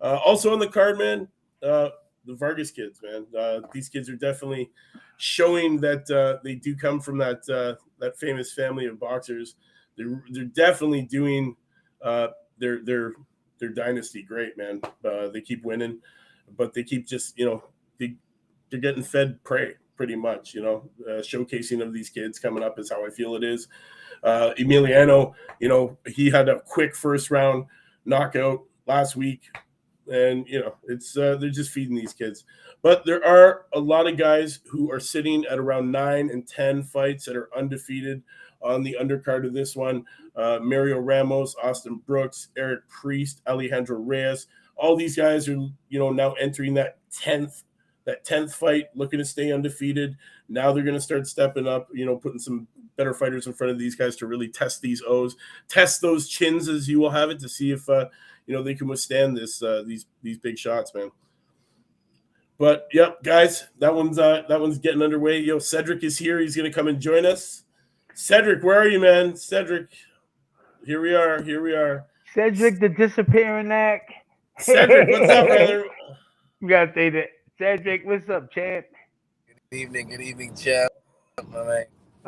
Also on the card, man, the Vargas kids, man. These kids are definitely showing that they do come from that famous family of boxers. They're definitely doing their dynasty great, man. They keep winning, but they keep just they're getting fed prey pretty much. Showcasing of these kids coming up is how I feel it is. Emiliano, he had a quick first round knockout last week. And it's they're just feeding these kids. But there are a lot of guys who are sitting at around 9 and 10 fights that are undefeated on the undercard of this one. Mario Ramos, Austin Brooks, Eric Priest, Alejandro Reyes. All these guys are now entering that 10th fight, looking to stay undefeated. Now they're going to start stepping up, putting some better fighters in front of these guys to really test these O's, test those chins, as you will have it, to see if they can withstand these big shots, man. But yep, guys, that one's getting underway. Yo, Cedric is here. He's gonna come and join us. Cedric, where are you, man? Cedric, here we are. Cedric, the disappearing act. Cedric, what's up, brother? You gotta say that. Cedric, what's up, champ? Good evening, Jeff. All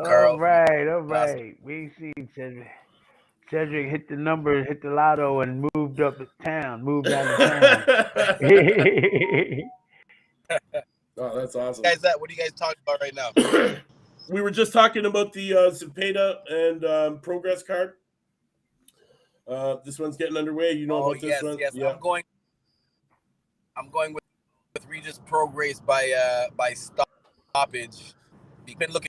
Carl. right. We ain't seen Cedric. Cedric hit the number, hit the lotto, and moved up to town, moved out of town. Oh, that's awesome. What are you guys talking about right now? We were just talking about the Zepeda and Progress card. This one's getting underway. You know about this one? Yes. Yeah. I'm going with Regis Progress by stoppage. He's been looking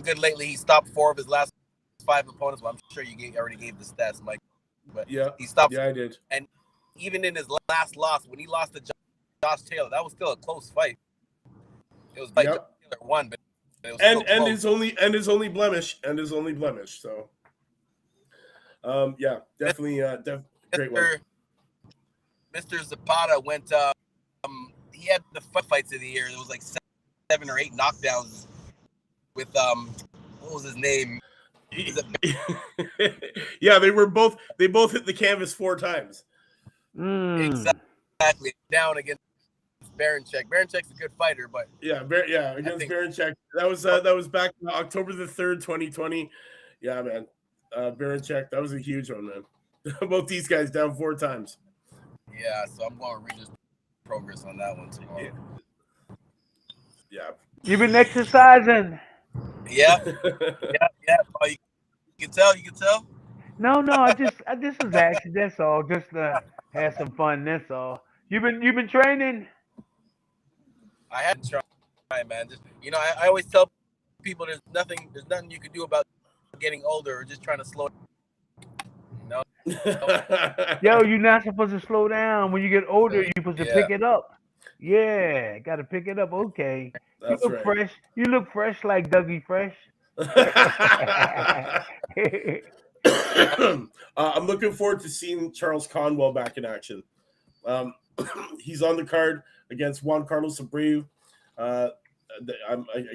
good lately. He stopped 4 of his last 5 opponents. Well, I'm sure you already gave the stats, Mike. But yeah, he stopped. Yeah, I did. And even in his last loss, when he lost to Josh Taylor, that was still a close fight. It was like Josh Taylor won, but it was and his only blemish. So, yeah, definitely, great one. Mr. Zapata went. He had the fights of the year. There was like 7 or 8 knockdowns with what was his name? Yeah, they both hit the canvas 4 times. Exactly. Down against Baranchek. Baranchek's a good fighter, but against Baranchek. That was back October the 3rd, 2020. Yeah, man. Baranchek, that was a huge one, man. Both these guys down 4 times. Yeah, so I'm going to Regis Progress on that one tomorrow. Yeah. You've been exercising. Yeah. Oh, you can tell. No, I just was asking. That's all. Just to have some fun. That's all. You've been training. I had to try, man. Just I always tell people there's nothing you can do about getting older or just trying to slow. Yo, you're not supposed to slow down. When you get older, you're supposed to pick it up. Yeah, got to pick it up. Okay. That's you look fresh. You look fresh like Dougie Fresh. I'm looking forward to seeing Charles Conwell back in action. He's on the card against Juan Carlos Abreu. I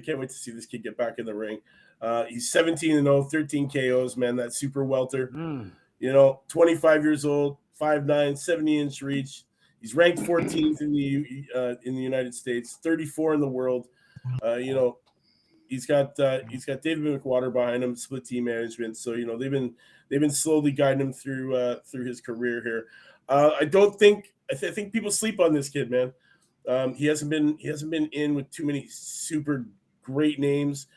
can't wait to see this kid get back in the ring. He's 17-0, 13 KOs, man. That super welter. 25 years old, 5'9", 70-inch reach. He's ranked 14th in the United States, 34 in the world. He's got David McWater behind him, split team management. So they've been slowly guiding him through his career here. I think people sleep on this kid, man. He hasn't been in with too many super great names.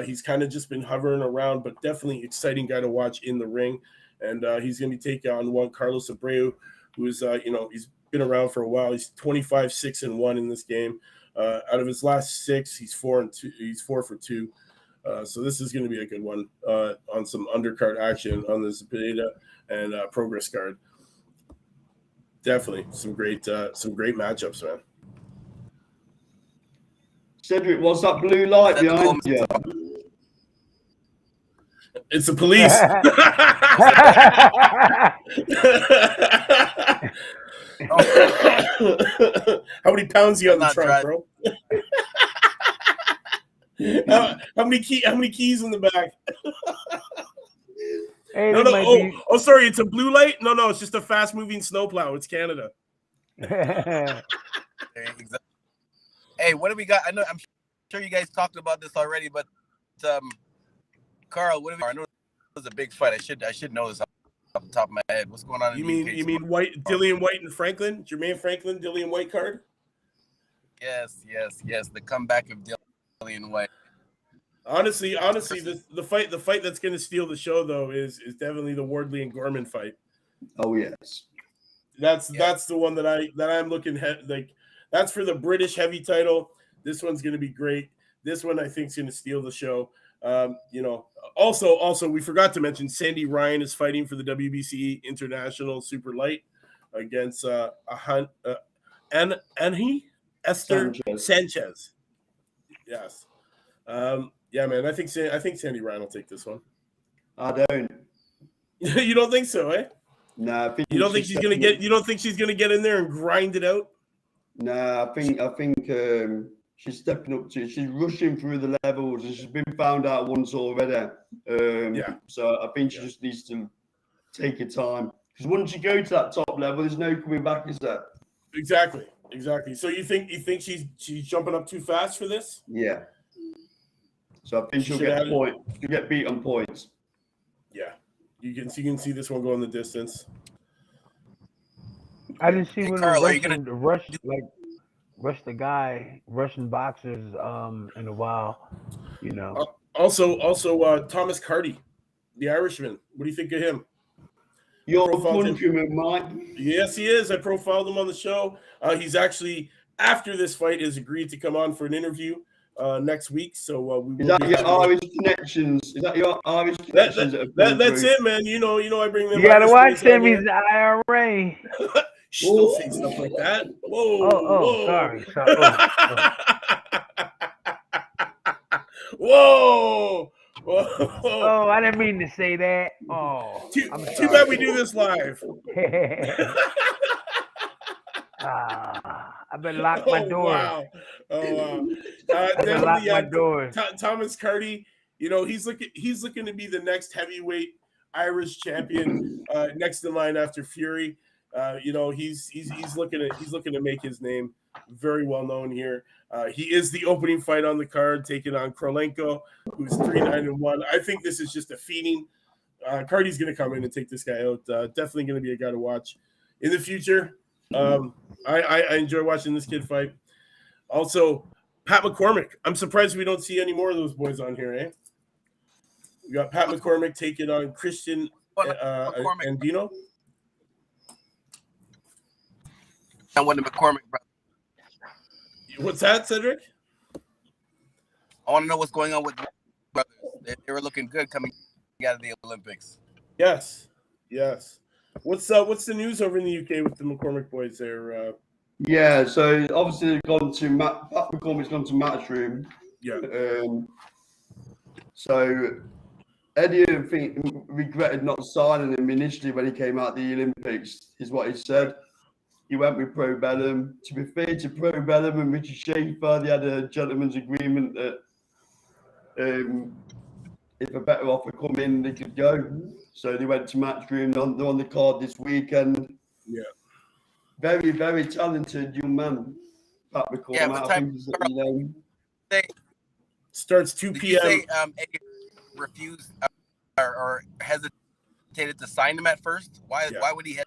He's kind of just been hovering around, but definitely exciting guy to watch in the ring. And he's going to be taking on Juan Carlos Abreu, who's he's been around for a while. He's 25-6-1 in this game. Out of his last 6, he's 4-2. He's 4 for 2. So this is going to be a good one on some undercard action on the Zepeda and Progress card. Definitely some great matchups, man. Cedric, what's that blue light behind you? It's the police. How many pounds you on the trunk, bro? How many keys in the back? Hey, no. Sorry, it's a blue light. No, it's just a fast-moving snowplow. It's Canada. Hey, what do we got? I'm sure you guys talked about this already, but Carl, I know it was a big fight. I should know this off the top of my head. What's going on? You mean White, Dillian White and Franklin, Jermaine Franklin, Dillian White card? Yes. The comeback of Dillian White. Honestly, the fight that's going to steal the show though is definitely the Wardley and Gorman fight. Oh yes, that's the one that I'm looking at. Like that's for the British heavy title. This one's going to be great. This one I think is going to steal the show. Also, we forgot to mention Sandy Ryan is fighting for the WBC International Super Light against Esther Sanchez. Yes. Yeah, man. I think Sandy Ryan will take this one. I don't. You don't think so, eh? No, you don't think she's gonna get. You don't think she's gonna get in there and grind it out? No, I think she's stepping up to. She's rushing through the levels, and she's been found out once already. So I think she just needs to take her time, because once you go to that top level, there's no coming back, is there? Exactly. Exactly. So you think she's jumping up too fast for this? Yeah. So I think she'll get points. She'll get beat on points. Yeah. You can see this one going the distance. I didn't see when Carl, rush the guy, Russian boxers in a while, you know. Also, Thomas Carty, the Irishman. What do you think of him? Your countryman, Mike. Yes, he is. I profiled him on the show. He's actually, after this fight, has agreed to come on for an interview next week. So we is that your Irish connections? Is that your Irish connections? That's it, man. You know, I bring them. You gotta watch him. He's IRA. Don't say stuff like that. Whoa. Oh, sorry. Whoa. Oh, I didn't mean to say that. Oh, too bad we do this live. I better lock my door. Wow. Oh, wow. I better lock my door. Thomas Carty, you know, he's looking to be the next heavyweight Irish champion, next in line after Fury. You know, he's looking to make his name very well known here. He is the opening fight on the card, taking on Krolenko, who's 3-9-1. I think this is just a feeding. Carty's going to come in and take this guy out. Definitely going to be a guy to watch in the future. I enjoy watching this kid fight. Also, Pat McCormick. I'm surprised we don't see any more of those boys on here, eh? We got Pat McCormick taking on Christian Andino. I want the McCormick brother. What's that, Cedric? I want to know what's going on with brothers. They were looking good coming out of the Olympics. Yes. What's the news over in the UK with the McCormick boys there? Yeah, so obviously they've gone to Pat McCormick's gone to Matchroom. Yeah. So Eddie, I think, regretted not signing him initially when he came out of the Olympics, is what he said. He went with Pro Bellum. To be fair to Pro Bellum and Richard Schaefer, they had a gentleman's agreement that if a better offer come in, they could go. So they went to Matchroom. They're on the card this weekend. Yeah. Very, very talented young man, Pat McCormick. Yeah, what time? Starts 2 p.m. Did you say Eddie refused or hesitated to sign him at first? Why would he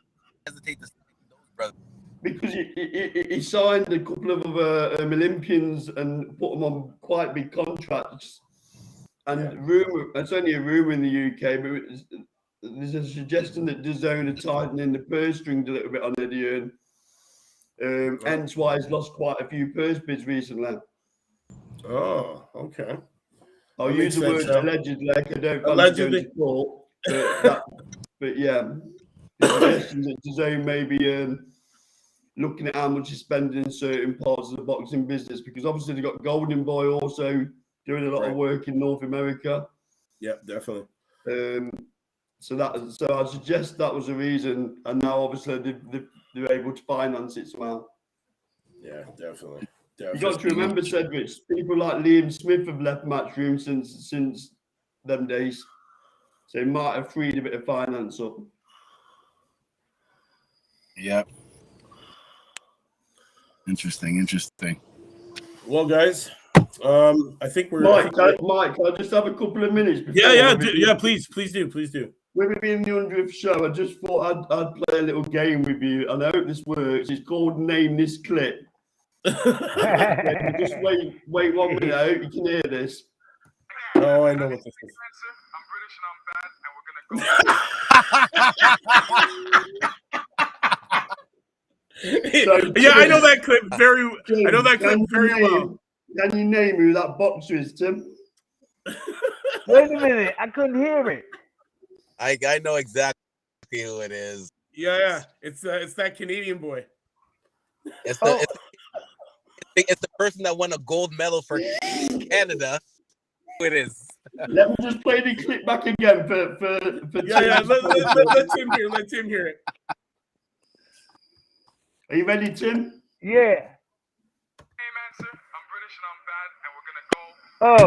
hesitate to sign those brothers? Because he signed a couple of other Olympians and put them on quite big contracts. And it's only a rumour in the UK, but there's a suggestion that DAZN are tightening the purse strings a little bit on Eddie Hearn. Hence why he's lost quite a few purse bids recently. Oh, okay. I'll use the word allegedly, like I don't allegedly. Court, but yeah, the suggestion that DAZN may be looking at how much he's spending in certain parts of the boxing business, because obviously they've got Golden Boy also doing a lot of work in North America. Yeah, definitely. So I suggest that was the reason, and now obviously they're able to finance it somehow. Yeah, definitely. You got to remember, Cedric, people like Liam Smith have left Matchroom since them days, so he might have freed a bit of finance up. Yep. Interesting. Well, guys, I think we're. Mike, can I just have a couple of minutes? Yeah. Please do. With it being the 100th show, I just thought I'd play a little game with you, and I hope this works. It's called Name This Clip. Just wait 1 minute. I hope you can hear this. Oh, I know what this is. I'm British and I'm bad, and we're gonna go. Yeah, I know that clip very well. Can you name who that boxer is, Tim? Wait a minute, I couldn't hear it. I know exactly who it is. Yeah, it's that Canadian boy. It's the person that won a gold medal for Canada. Who it is? Let me just play the clip back again for yeah. Let Tim hear it. Are you ready, Tim? Yeah. Same answer. I'm British and I'm bad, and we're gonna go. Oh.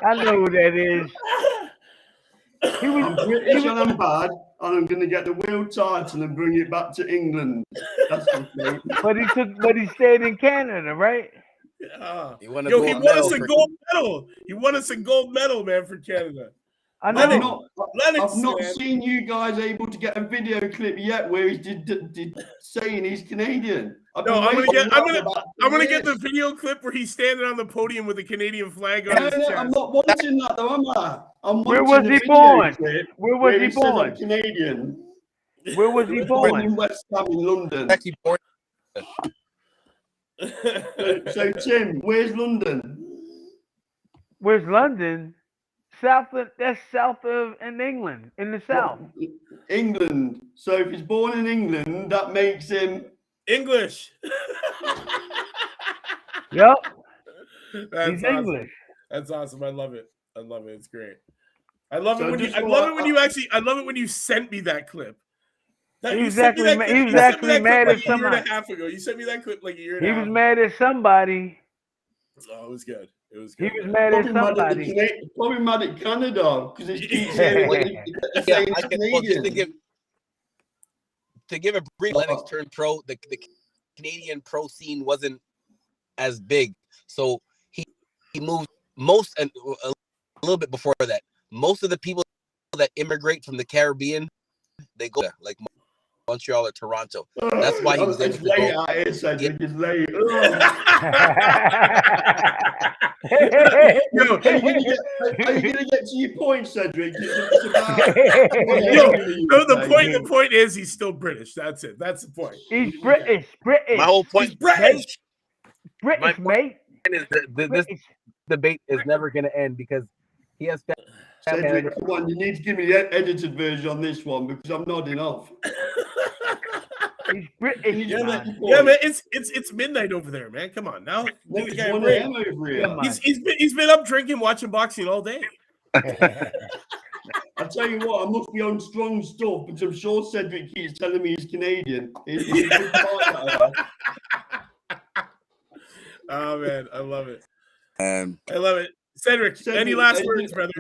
I know who that is. I'm British and I'm bad, and I'm going to get the world title and bring it back to England. That's insane. But he stayed in Canada, right? He won a Yo, gold he won medal us a for- gold medal. He won us a gold medal, man, for Canada. I I've know. not man. seen you guys able to get a video clip yet where he's did saying he's Canadian. No, I'm gonna get get the video clip where he's standing on the podium with the Canadian flag on No, his chest. I'm not wanting that though, am I? I'm Where wanting was a he video born? clip Where was where he says I'm born? Canadian. Where was he He was born born? in West Ham in London. Actually born. So Tim, where's London? Where's London? That's south of in England, in the south. England. So if he's born in England, that makes him English. Yep. That's He's awesome. English. That's awesome. I love it. I love it. It's great. I love it So when you. just I for love like- it when you actually. I love it when you sent me that clip. He You was sent me that actually clip- he was you sent me actually that clip mad like at a year and a somebody. half ago. You sent me that clip like a year and He a half. was mad at somebody. Oh, it was good. It was He good. was mad at probably mad at, somebody. probably mad at Canada because it's keeps Yeah, saying I can, well, just Canadian. to give a brief athletics turn pro, the Canadian pro scene wasn't as big, so he moved most and a little bit before that. Most of the people that immigrate from the Caribbean, they go there, like Montreal or Toronto. That's why he was able It's to late go. out here, Cedric. It's late. Yo, Are you gonna get to your point, Cedric? It's about yo, the point is he's still British. That's it. That's the point. He's British. British. My whole point He's British. British, my mate. is that this British. debate is never going to end because he has Cedric, come on, you need to give me the edited version on this one because I'm nodding off. He's British. Yeah, man. man. Yeah, man. It's midnight over there, man. Come on now. No, Give the it's guy a 1 break. a.m. over here. Come on. He's been up drinking, watching boxing all day. I tell you what, I must be on strong stuff because I'm sure Cedric keeps telling me he's Canadian. It's a good part, Oh man, I love it. Um, I love it. Cedric, any last words, brother?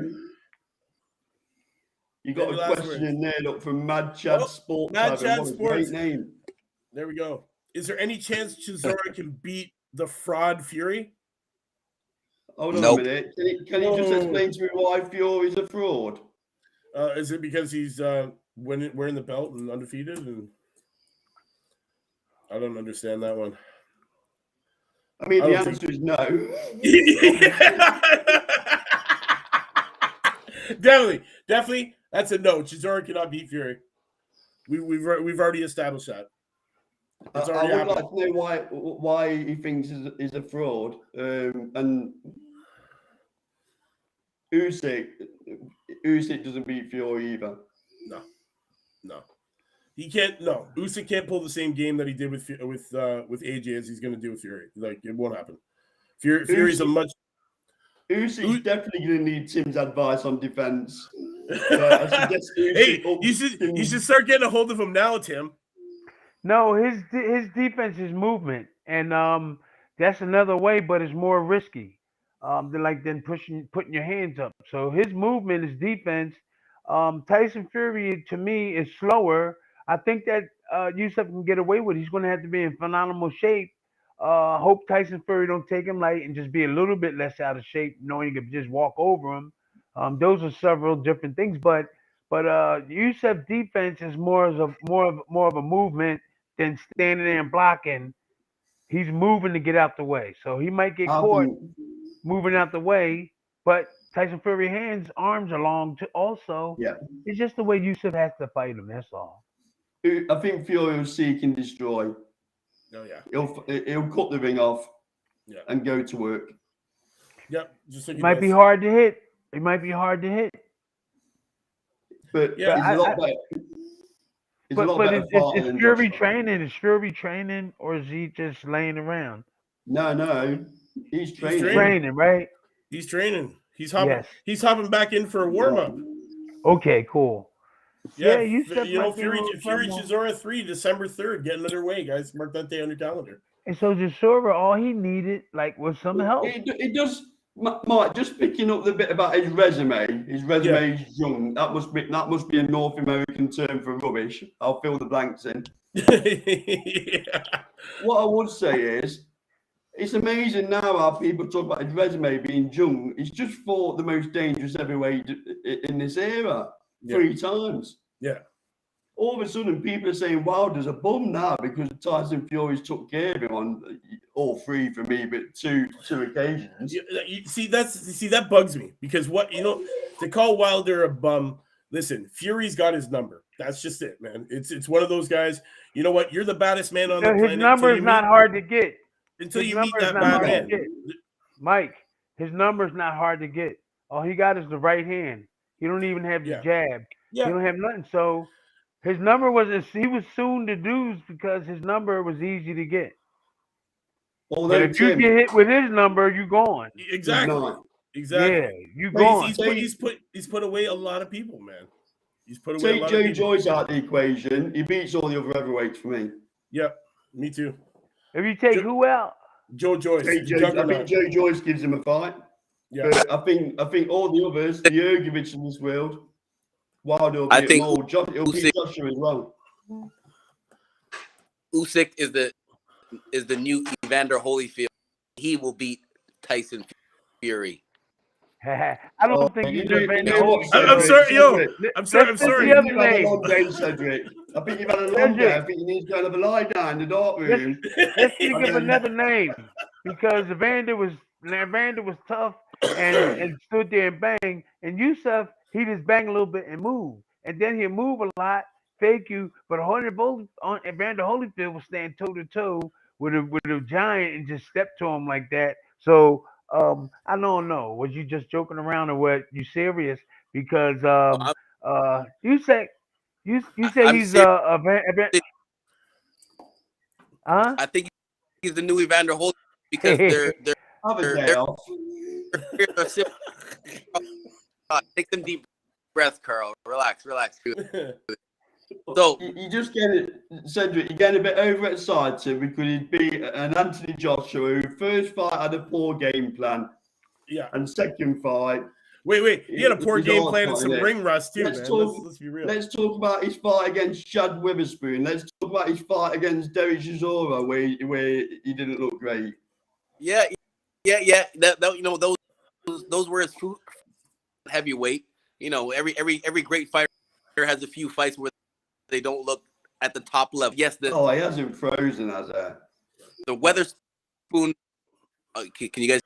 You got Any a last question words? in there, look, from Mad Chad Oh, Sports. Mad What Chad a Sports. great name. There we go. Is there any chance Chisora can beat the fraud Fury? Hold on Nope. a minute. Can you just explain to me why Fury's a fraud? Is it because he's wearing the belt and undefeated? And I don't understand that one. I mean, I the don't answer is no. Definitely. That's a no. Chisora cannot beat Fury. We've already established that. It's I already would happened. like to know why he thinks is a fraud. And Usyk doesn't beat Fury either. No. He can't. No, Usyk can't pull the same game that he did with AJ as he's going to do with Fury. Like it won't happen. Fury's a much. Usyk's definitely going to need Tim's advice on defense. I suggest Hey, Usyk you should start getting a hold of him now, Tim. No, his defense is movement, and that's another way, but it's more risky. Than putting your hands up. So his movement is defense. Tyson Fury to me is slower. I think that Yusuf can get away with it. He's going to have to be in phenomenal shape. Hope Tyson Fury don't take him light and just be a little bit less out of shape, knowing he could just walk over him. Those are several different things, but Yusuf defense is more of a movement than standing there and blocking. He's moving to get out the way, so he might get caught moving out the way. But Tyson Fury arms are long too. Also, Yeah, it's just the way Yusuf has to fight him. That's all. I think Fury will seek and destroy. Oh yeah. He'll cut the ring off. Yeah. And go to work. Yep. Just like It might be hard to hit. It might be hard to hit. But yeah, he's a lot better. But is Fury training? Is Fury training, or is he just laying around? No, he's training. He's training, right? He's training. He's hopping. Yes. He's hopping back in for a warm up. Okay, cool. Yeah, you said Fury Chisora 3, December 3rd, getting underway, guys. Mark that day on your calendar. And so Chisora, all he needed was some help. It does. Mike, just picking up the bit about his resume. His resume is young. That must be a North American term for rubbish. I'll fill the blanks in. Yeah. What I would say is, it's amazing now how people talk about his resume being junk. He's just fought the most dangerous heavyweight in this era 3 times. Yeah. All of a sudden, people are saying Wilder's a bum now because Tyson Fury's took care of him on all 3 for me, but two occasions. See, that bugs me because to call Wilder a bum. Listen, Fury's got his number. That's just it, man. It's one of those guys. You know what? You're the baddest man on the planet. His number is not hard to get. Until you meet that bad man. Mike, his number is not hard to get. All he got is the right hand. He don't even have the jab. Yeah. He don't have nothing. So his number he was soon to lose because his number was easy to get. But if you get hit with his number, you gone. Exactly. Yeah, you gone. He's put away a lot of people, man. He's put away a Take lot Joe of people. Joyce out the equation. He beats all the other heavyweights for me. Yep, me too. If you take who out? Joe Joyce. I think Joe Joyce gives him a fight. Yeah. But I think all the others, the Jurgovic in this world, Wilder will beat them all. He'll beat Joshua as well. Usyk is the new Evander Holyfield. He will beat Tyson Fury. I don't think he's Evander Holyfield. I'm sorry, yo. I'm sorry. I think you've had a long day, Cedric. I think you've had a long day. I think you need to go and have a lie down in the dark room. Let's think of another name because Evander was tough and stood there and bang. And Yusuf, he just bang a little bit and move, and then he'll move a lot, fake you. But Evander Holyfield will stand toe to toe with a giant and just step to him like that. So I don't know. Was you just joking around or what? You serious? Because you say he's I think he's the new Evander Holyfield because they're take some deep breaths, Carl. Relax. So you just get it, Cedric. You get a bit overexcited because he'd beat an Anthony Joshua who first fight had a poor game plan. Yeah. And second fight. Wait. He had a poor game plan and some ring rust too, man. Let's be real. Let's talk about his fight against Chad Witherspoon. Let's talk about his fight against Derek Chisora where he didn't look great. Yeah. That those were his heavyweight. Every great fighter has a few fights where they don't look at the top level. Yes, he hasn't frozen, has he? The Witherspoon. Can you guys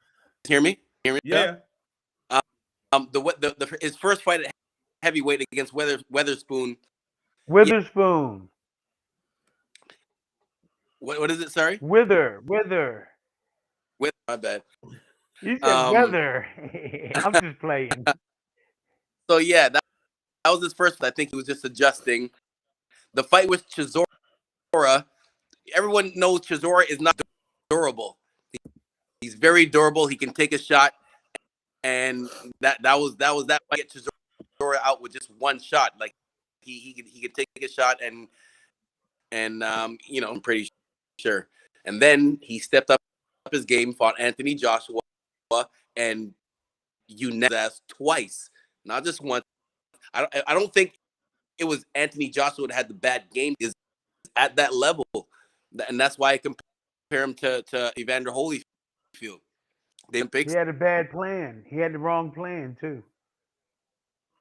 hear me? Yeah. His first fight at heavyweight against Witherspoon. Witherspoon. What is it? Sorry. Wither. My bad. You said weather. I'm just playing. So yeah, that was his first. I think he was just adjusting. The fight with Chisora, everyone knows Chisora is not durable. He's very durable. He can take a shot, and that was that fight. Get Chisora out with just one shot. Like he could take a shot, and I'm pretty sure. And then he stepped up his game, fought Anthony Joshua, and unanimous ass twice, not just once. I don't think it was Anthony Joshua that had the bad game. Is at that level, and that's why I compare him to Evander Holyfield. He had a bad plan. He had the wrong plan too.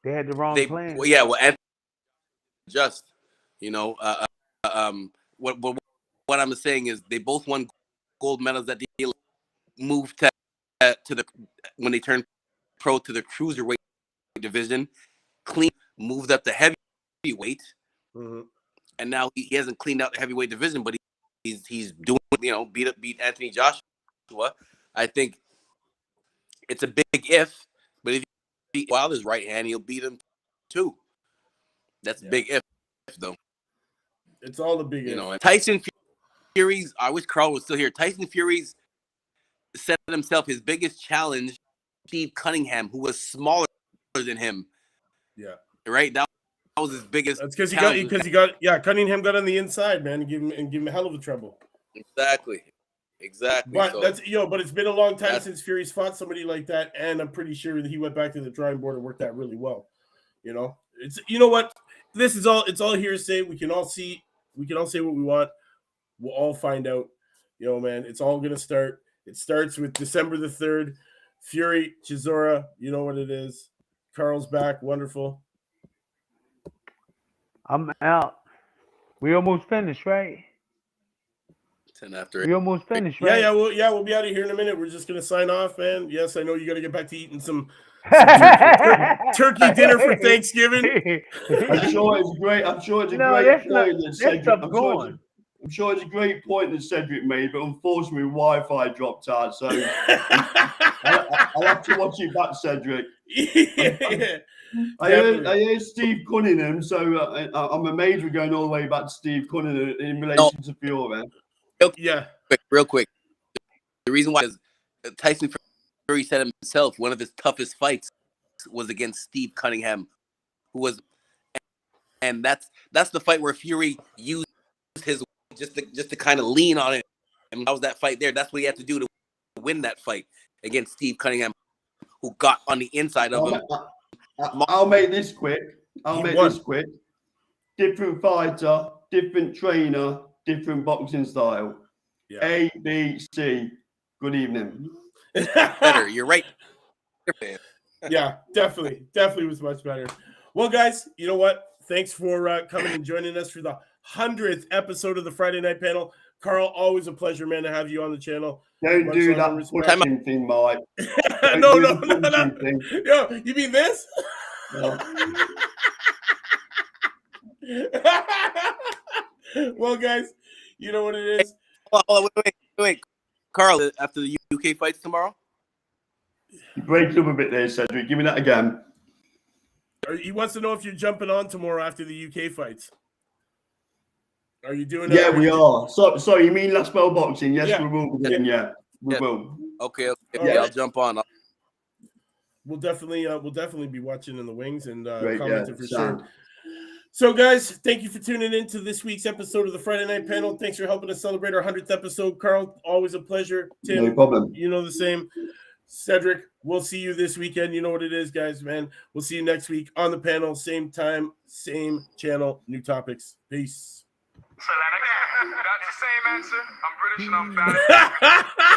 They had the wrong plan. Well, yeah. Well, Anthony what I'm saying is they both won gold medals that they moved to the when they turned pro to the cruiserweight division. Clean moved up to heavyweight, and now he hasn't cleaned out the heavyweight division, but he's doing beat Anthony Joshua. I think it's a big if, but if he beat Wilder's right hand, he'll beat him too. That's a big if though. It's all the big if. And Tyson Fury's. I wish Carl was still here. Tyson Fury's set himself his biggest challenge, Steve Cunningham, who was smaller than him. Yeah. Right. That was his biggest. That's because he got Cunningham got on the inside, man, and give him a hell of a trouble. Exactly. But but it's been a long time since Fury's fought somebody like that, and I'm pretty sure that he went back to the drawing board and worked that really well. It's what this is all. It's all hearsay. We can all see we can all say what we want. We'll all find out. You know, man, it's all gonna start. It starts with December the 3rd. Fury, Chisora, you know what it is. Carl's back, wonderful. I'm out. We almost finished, right? 10 after. We almost finished, right? We'll be out of here in a minute. We're just gonna sign off, man. Yes, I know you got to get back to eating some turkey dinner for Thanksgiving. I'm sure it's great. I'm sure it's a great point that Cedric. I'm sure it's a great point that Cedric made, but unfortunately, Wi-Fi dropped out, so I'll have to watch it back, Cedric. I heard Steve Cunningham, so I'm amazed we're going all the way back to Steve Cunningham in relation to Fiore. Yeah, real quick. The reason why is Tyson Fury said himself one of his toughest fights was against Steve Cunningham, who was, and that's the fight where Fury used his just to kind of lean on it, and that was that fight there. That's what he had to do to win that fight against Steve Cunningham, who got on the inside of him. I'll make this quick. Different fighter, different trainer, different boxing style. Yeah. A, B, C. Good evening. Better. You're right. Yeah, definitely was much better. Well, guys, you know what? Thanks for coming and joining us for the 100th episode of the Friday Night Panel. Carl, always a pleasure, man, to have you on the channel. Don't do that punching thing, Mike. No. Yo, you mean this? No. Well, guys, you know what it is. Wait. Carl, after the UK fights tomorrow? You break up a bit there, Cedric. Give me that again. He wants to know if you're jumping on tomorrow after the UK fights. Are you doing that? Yeah, we are. So you mean Last Bell Boxing? Yes, we will be doing. Yeah, we will. Okay. Yeah, I'll jump on. We'll definitely be watching in the wings and Great, commenting for sure. So, guys, thank you for tuning in to this week's episode of the Friday Night Panel. Thanks for helping us celebrate our 100th episode. Carl, always a pleasure. Tim, no problem. You know the same. Cedric, we'll see you this weekend. You know what it is, guys, man. We'll see you next week on the panel. Same time, same channel, new topics. Peace. So that's the same answer. I'm British and I'm bad.